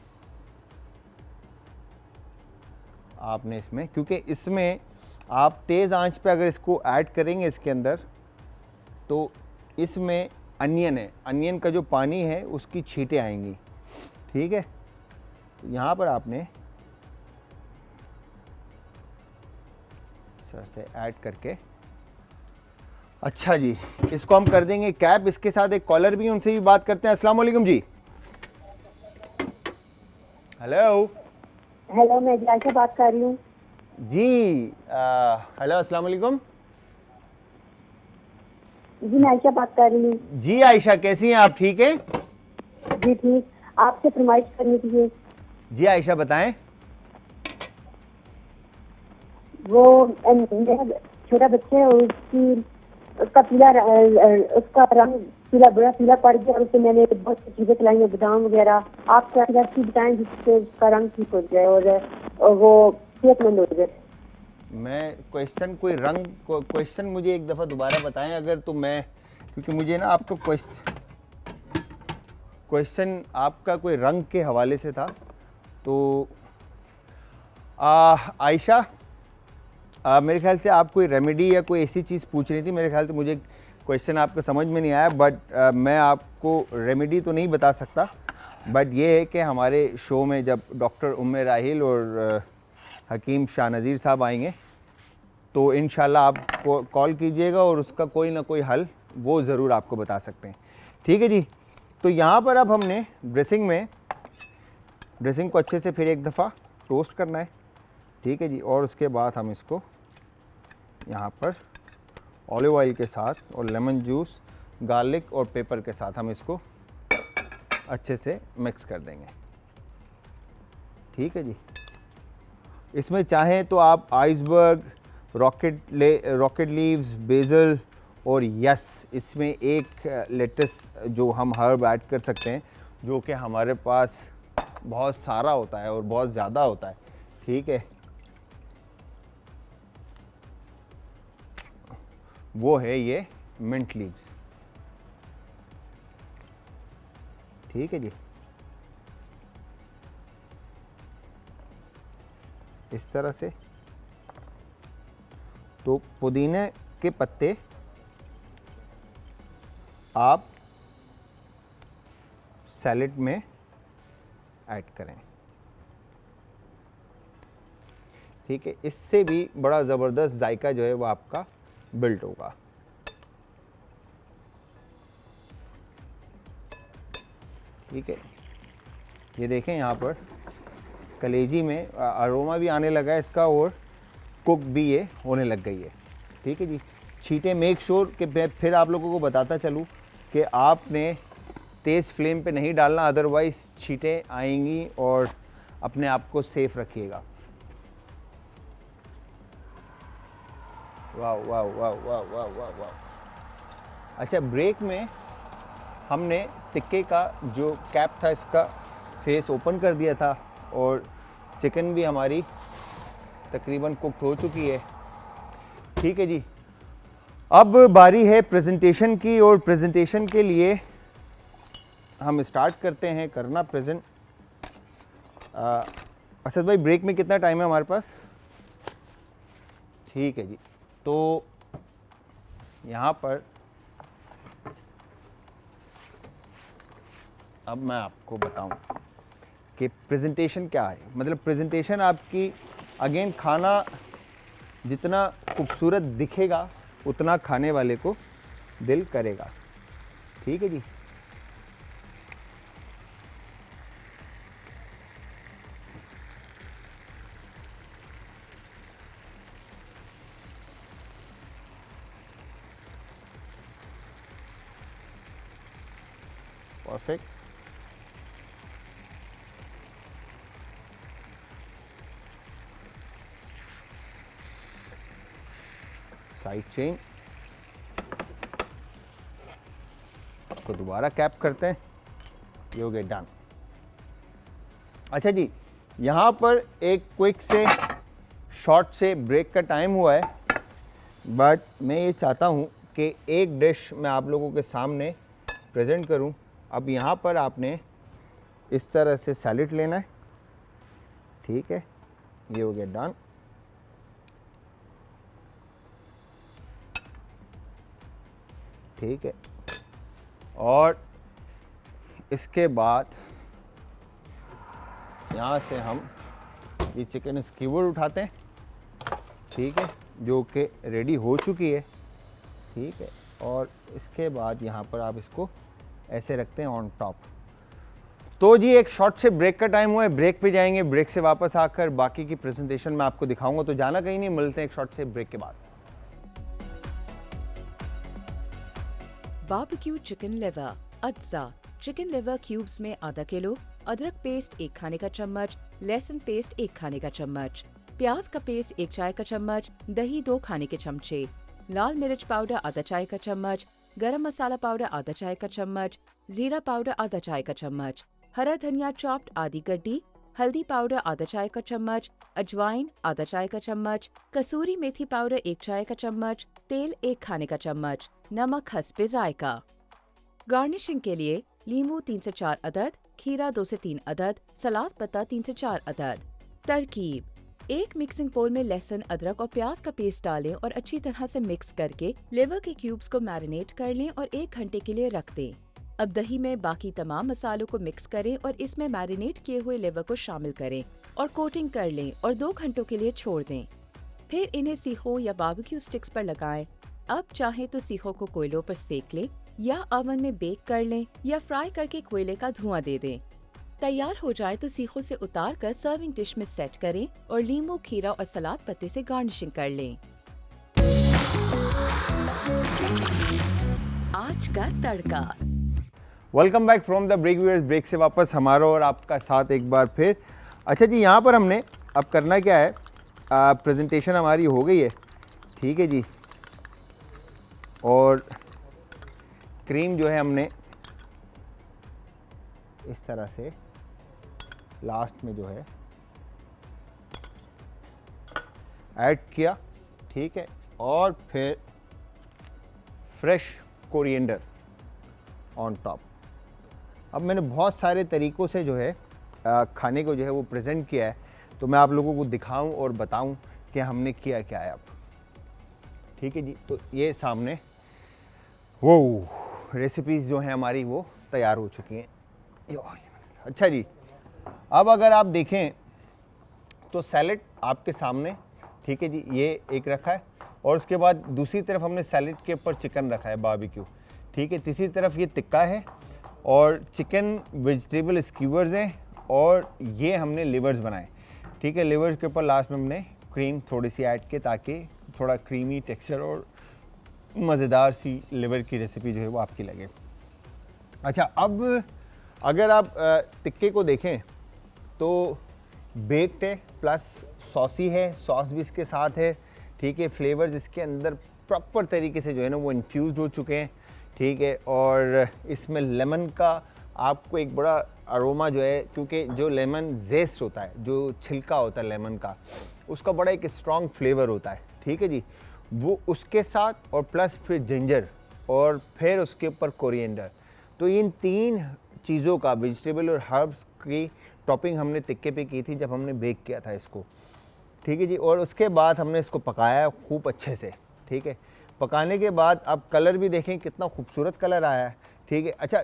आपने इसमें, क्योंकि इसमें आप तेज़ आंच पे अगर इसको ऐड करेंगे इसके अंदर, तो इसमें अनियन है, अनियन का जो पानी है उसकी छींटें आएंगी। ठीक है, तो यहाँ पर आपने सर से ऐड करके, अच्छा जी, इसको हम कर देंगे कैप। इसके साथ एक कॉलर भी, उनसे भी बात करते हैं। अस्सलाम वालेकुम जी। हेलो। हेलो, मैं जायशा बात कर रही हूँ जी। हेलो, अस्सलाम वालेकुम जी। मैं आयशा बात कर रही हूँ जी। आयशा, कैसी हैं आप? ठीक है जी। ठीक, आपसे फरमाइश करनी थी जी। आयशा बताएं। वो मेरा छोटा बच्चा है, उसका रंग पीला, बड़ा पीला पड़ गया, और उसे मैंने बहुत सी चीजें खिलाई हैं, बादाम वगैरह। आप क्या रेसिपी बताएं जिससे उसका रंग ठीक हो जाए और वो सेहतमंद हो जाए। मैं क्वेश्चन मुझे एक दफ़ा दोबारा बताएं अगर, तो मैं, क्योंकि मुझे ना आपको क्वेश्चन आपका कोई रंग के हवाले से था। तो आयशा, मेरे ख्याल से आप कोई रेमेडी या कोई ऐसी चीज़ पूछ रही थी। मेरे ख्याल से मुझे क्वेश्चन आपका समझ में नहीं आया, बट मैं आपको रेमेडी तो नहीं बता सकता, बट ये है कि हमारे शो में जब डॉक्टर उम्मे राहिल और हकीम शाह नज़ीर साहब आएंगे तो इंशाल्लाह आप कॉल कीजिएगा और उसका कोई ना कोई हल वो ज़रूर आपको बता सकते हैं। ठीक है जी। तो यहाँ पर अब हमने ड्रेसिंग को अच्छे से फिर एक दफ़ा टोस्ट करना है। ठीक है जी। और उसके बाद हम इसको यहाँ पर ऑलिव ऑयल के साथ और लेमन जूस, गार्लिक और पेपर के साथ हम इसको अच्छे से मिक्स कर देंगे। ठीक है जी। इसमें चाहें तो आप आइसबर्ग, रॉकेट लीव्स, बेसल और यस, इसमें एक लेटस जो हम हर्ब ऐड कर सकते हैं, जो कि हमारे पास बहुत सारा होता है और बहुत ज़्यादा होता है। ठीक है, वो है ये मिंट लीव्स। ठीक है जी। इस तरह से तो पुदीने के पत्ते आप सैलेड में ऐड करें। ठीक है, इससे भी बड़ा ज़बरदस्त जायका जो है वो आपका बिल्ट होगा। ठीक है, ये देखें यहाँ पर कलेजी में अरोमा भी आने लगा है इसका और कुक भी ये होने लग गई है। ठीक है जी। छींटे मेक श्योर कि मैं फिर आप लोगों को बताता चलूँ कि आपने तेज़ फ्लेम पे नहीं डालना, अदरवाइज़ छींटे आएंगी और अपने आप को सेफ रखिएगा। वाह वाह वाह वाह वाह वाह वाह। अच्छा, ब्रेक में हमने टिक्के का जो कैप था इसका फेस ओपन कर दिया था और चिकन भी हमारी तकरीबन कुक हो चुकी है। ठीक है जी। अब बारी है प्रेजेंटेशन की और प्रेजेंटेशन के लिए हम स्टार्ट करते हैं करना प्रेजेंट। असद भाई, ब्रेक में कितना टाइम है हमारे पास? ठीक है जी। तो यहाँ पर अब मैं आपको बताऊं कि प्रेजेंटेशन क्या है। मतलब प्रेजेंटेशन आपकी, अगेन, खाना जितना खूबसूरत दिखेगा उतना खाने वाले को दिल करेगा। ठीक है जी। परफेक्ट। साइड चेन को दोबारा कैप करते हैं, ये हो गया डन। अच्छा जी, यहाँ पर एक क्विक से शॉर्ट से ब्रेक का टाइम हुआ है, बट मैं ये चाहता हूँ कि एक डिश मैं आप लोगों के सामने प्रेजेंट करूँ। अब यहाँ पर आपने इस तरह से सैलेड लेना है। ठीक है, ये हो गया डन। ठीक है, और इसके बाद यहाँ से हम ये चिकन स्कीवर उठाते हैं। ठीक है, जो कि रेडी हो चुकी है। ठीक है, और इसके बाद यहाँ पर आप इसको ऐसे रखते हैं ऑन टॉप। तो जी, एक शॉर्ट से ब्रेक का टाइम हुआ है, ब्रेक पे जाएंगे। ब्रेक से वापस आकर बाकी की प्रेजेंटेशन मैं आपको दिखाऊंगा, तो जाना कहीं नहीं, मिलते हैं एक शॉर्ट से ब्रेक के बाद। बारबेक्यू चिकन लिवर अज्जा। चिकन लिवर क्यूब्स में आधा किलो, अदरक पेस्ट 1 खाने का चम्मच, लहसुन पेस्ट 1 खाने का चम्मच, प्याज का पेस्ट 1 चाय का चम्मच, दही 2 खाने के चमचे, लाल मिर्च पाउडर आधा चाय का चम्मच, गरम मसाला पाउडर आधा चाय का चम्मच, जीरा पाउडर आधा चाय का चम्मच, हरा धनिया चॉप्ड आधी गड्डी, हल्दी पाउडर आधा चाय का चम्मच, अजवाइन आधा चाय का चम्मच, कसूरी मेथी पाउडर 1 चाय का चम्मच, तेल 1 खाने का चम्मच, नमक हस्बे जायका। गार्निशिंग के लिए लीमू 3 से 4 अदद, खीरा 2 से 3 अदद, सलाद पत्ता 3 से 4 अदद। तरकीब: एक मिक्सिंग बोल में लहसुन, अदरक और प्याज का पेस्ट डालें और अच्छी तरह से मिक्स करके लिवर के क्यूब्स को मैरिनेट कर लें और 1 घंटे के लिए रख दें। अब दही में बाकी तमाम मसालों को मिक्स करें और इसमें मैरिनेट किए हुए लिवर को शामिल करें और कोटिंग कर लें और 2 घंटों के लिए छोड़ दें। फिर इन्हें सीखों या बारबेक्यू स्टिक्स पर लगाएं। अब चाहे तो सीखों को कोयलों पर सेक लें या ओवन में बेक कर लें या फ्राई करके कोयले का धुआं दे दें। तैयार हो जाए तो सीखों से उतार कर सर्विंग डिश में सेट करें और लीमू, खीरा और सलाद पत्ते से गार्निशिंग कर लें। आज का तड़का। Welcome back from the break viewers. Break से वापस हमारा और आपका साथ एक बार फिर। अच्छा जी, यहाँ पर हमने अब करना क्या है, प्रेजेंटेशन हमारी हो गई है, ठीक है जी। और क्रीम जो है हमने इस तरह से लास्ट में जो है ऐड किया, ठीक है। और फिर फ्रेश कोरिएंडर ऑन टॉप। अब मैंने बहुत सारे तरीक़ों से जो है खाने को जो है वो प्रेजेंट किया है, तो मैं आप लोगों को दिखाऊं और बताऊं कि हमने किया क्या है अब, ठीक है जी। तो ये सामने वो रेसिपीज़ जो हैं हमारी वो तैयार हो चुकी हैं। अच्छा जी, अब अगर आप देखें तो सैलेड आपके सामने, ठीक है जी, ये एक रखा है और उसके बाद दूसरी तरफ हमने सैलेड के ऊपर चिकन रखा है बारबेक्यू, ठीक है। तीसरी तरफ ये टिक्का है और चिकन वेजिटेबल स्क्यूवर्स हैं और ये हमने लिवर्स बनाए, ठीक है। लिवर्स के ऊपर लास्ट में हमने क्रीम थोड़ी सी ऐड की ताकि थोड़ा क्रीमी टेक्सचर और मज़ेदार सी लिवर की रेसिपी जो है वो आपकी लगे। अच्छा, अब अगर आप टिक्के को देखें तो बेक्ड है प्लस सॉसी है, सॉस भी इसके साथ है, ठीक है। फ्लेवर्स इसके अंदर प्रॉपर तरीके से जो है ना वो इन्फ्यूज़ हो चुके हैं, ठीक है। और इसमें लेमन का आपको एक बड़ा अरोमा जो है, क्योंकि जो लेमन जेस्ट होता है, जो छिलका होता है लेमन का, उसका बड़ा एक स्ट्रॉन्ग फ्लेवर होता है, ठीक है जी। वो उसके साथ और प्लस फिर जिंजर और फिर उसके ऊपर कोरिएंडर, तो इन 3 चीज़ों का वेजिटेबल और हर्ब्स की टॉपिंग हमने टिक्के पे की थी जब हमने बेक किया था इसको, ठीक है जी। और उसके बाद हमने इसको पकाया खूब अच्छे से, ठीक है। पकाने के बाद अब कलर भी देखें कितना खूबसूरत कलर आया है, ठीक है। अच्छा,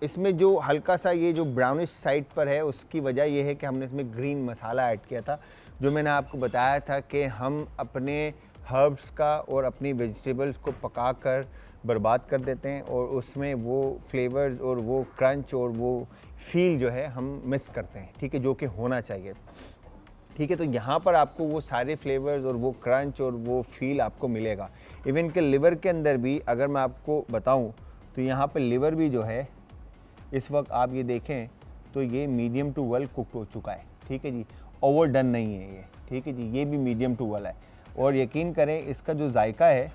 इसमें जो हल्का सा ये जो ब्राउनिश साइड पर है उसकी वजह ये है कि हमने इसमें ग्रीन मसाला ऐड किया था, जो मैंने आपको बताया था कि हम अपने हर्ब्स का और अपनी वेजिटेबल्स को पका कर बर्बाद कर देते हैं और उसमें वो फ्लेवर्स और वो क्रंच और वो फील जो है हम मिस करते हैं, ठीक है, जो कि होना चाहिए, ठीक है। तो यहाँ पर आपको वो सारे फ्लेवर्स और वो क्रंच और वो फील आपको मिलेगा। इवन के लिवर के अंदर भी अगर मैं आपको बताऊँ तो यहाँ पर लिवर भी जो है इस वक्त आप ये देखें तो ये मीडियम टू वेल कुक्ड हो चुका है, ठीक है जी। ओवर डन नहीं है ये, ठीक है जी, ये भी मीडियम टू वेल है। और यकीन करें इसका जो जायका है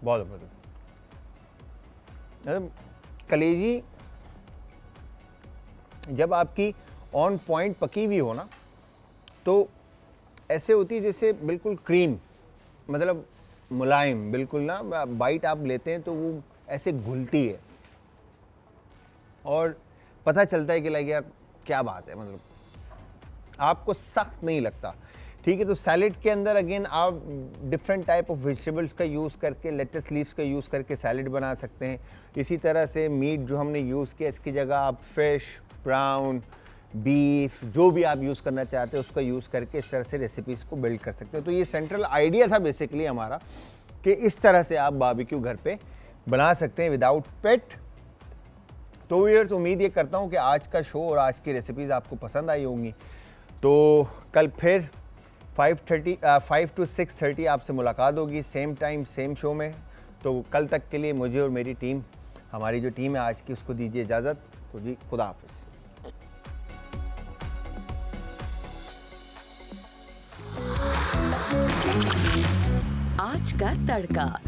बहुत ज़बरदस्त। कलेजी जब आपकी ऑन पॉइंट पकी हुई हो ना तो ऐसे होती है जैसे बिल्कुल क्रीम, मतलब मुलायम बिल्कुल ना, बाइट आप लेते हैं तो वो ऐसे घुलती है और पता चलता है कि लाइक यार क्या बात है, मतलब आपको सख्त नहीं लगता, ठीक है। तो सैलेड के अंदर अगेन आप डिफरेंट टाइप ऑफ वेजिटेबल्स का यूज़ करके, लेटस लीव्स का यूज़ करके सैलेड बना सकते हैं। इसी तरह से मीट जो हमने यूज़ किया इसकी जगह आप फिश, ब्राउन, बीफ, जो भी आप यूज़ करना चाहते हैं उसका यूज़ करके इस तरह से रेसिपीज़ को बिल्ड कर सकते हैं। तो ये सेंट्रल आइडिया था बेसिकली हमारा कि इस तरह से आप बारबेक्यू घर पे बना सकते हैं विदाउट पेट। तो व्यूअर्स, उम्मीद ये करता हूँ कि आज का शो और आज की रेसिपीज़ आपको पसंद आई होंगी। तो कल फिर 5 to 6:30 आपसे मुलाकात होगी, सेम टाइम सेम शो में। तो कल तक के लिए मुझे और मेरी टीम, हमारी जो टीम है आज की, उसको दीजिए इजाज़त। तो जी, खुदा हाफिज़। आज का तड़का।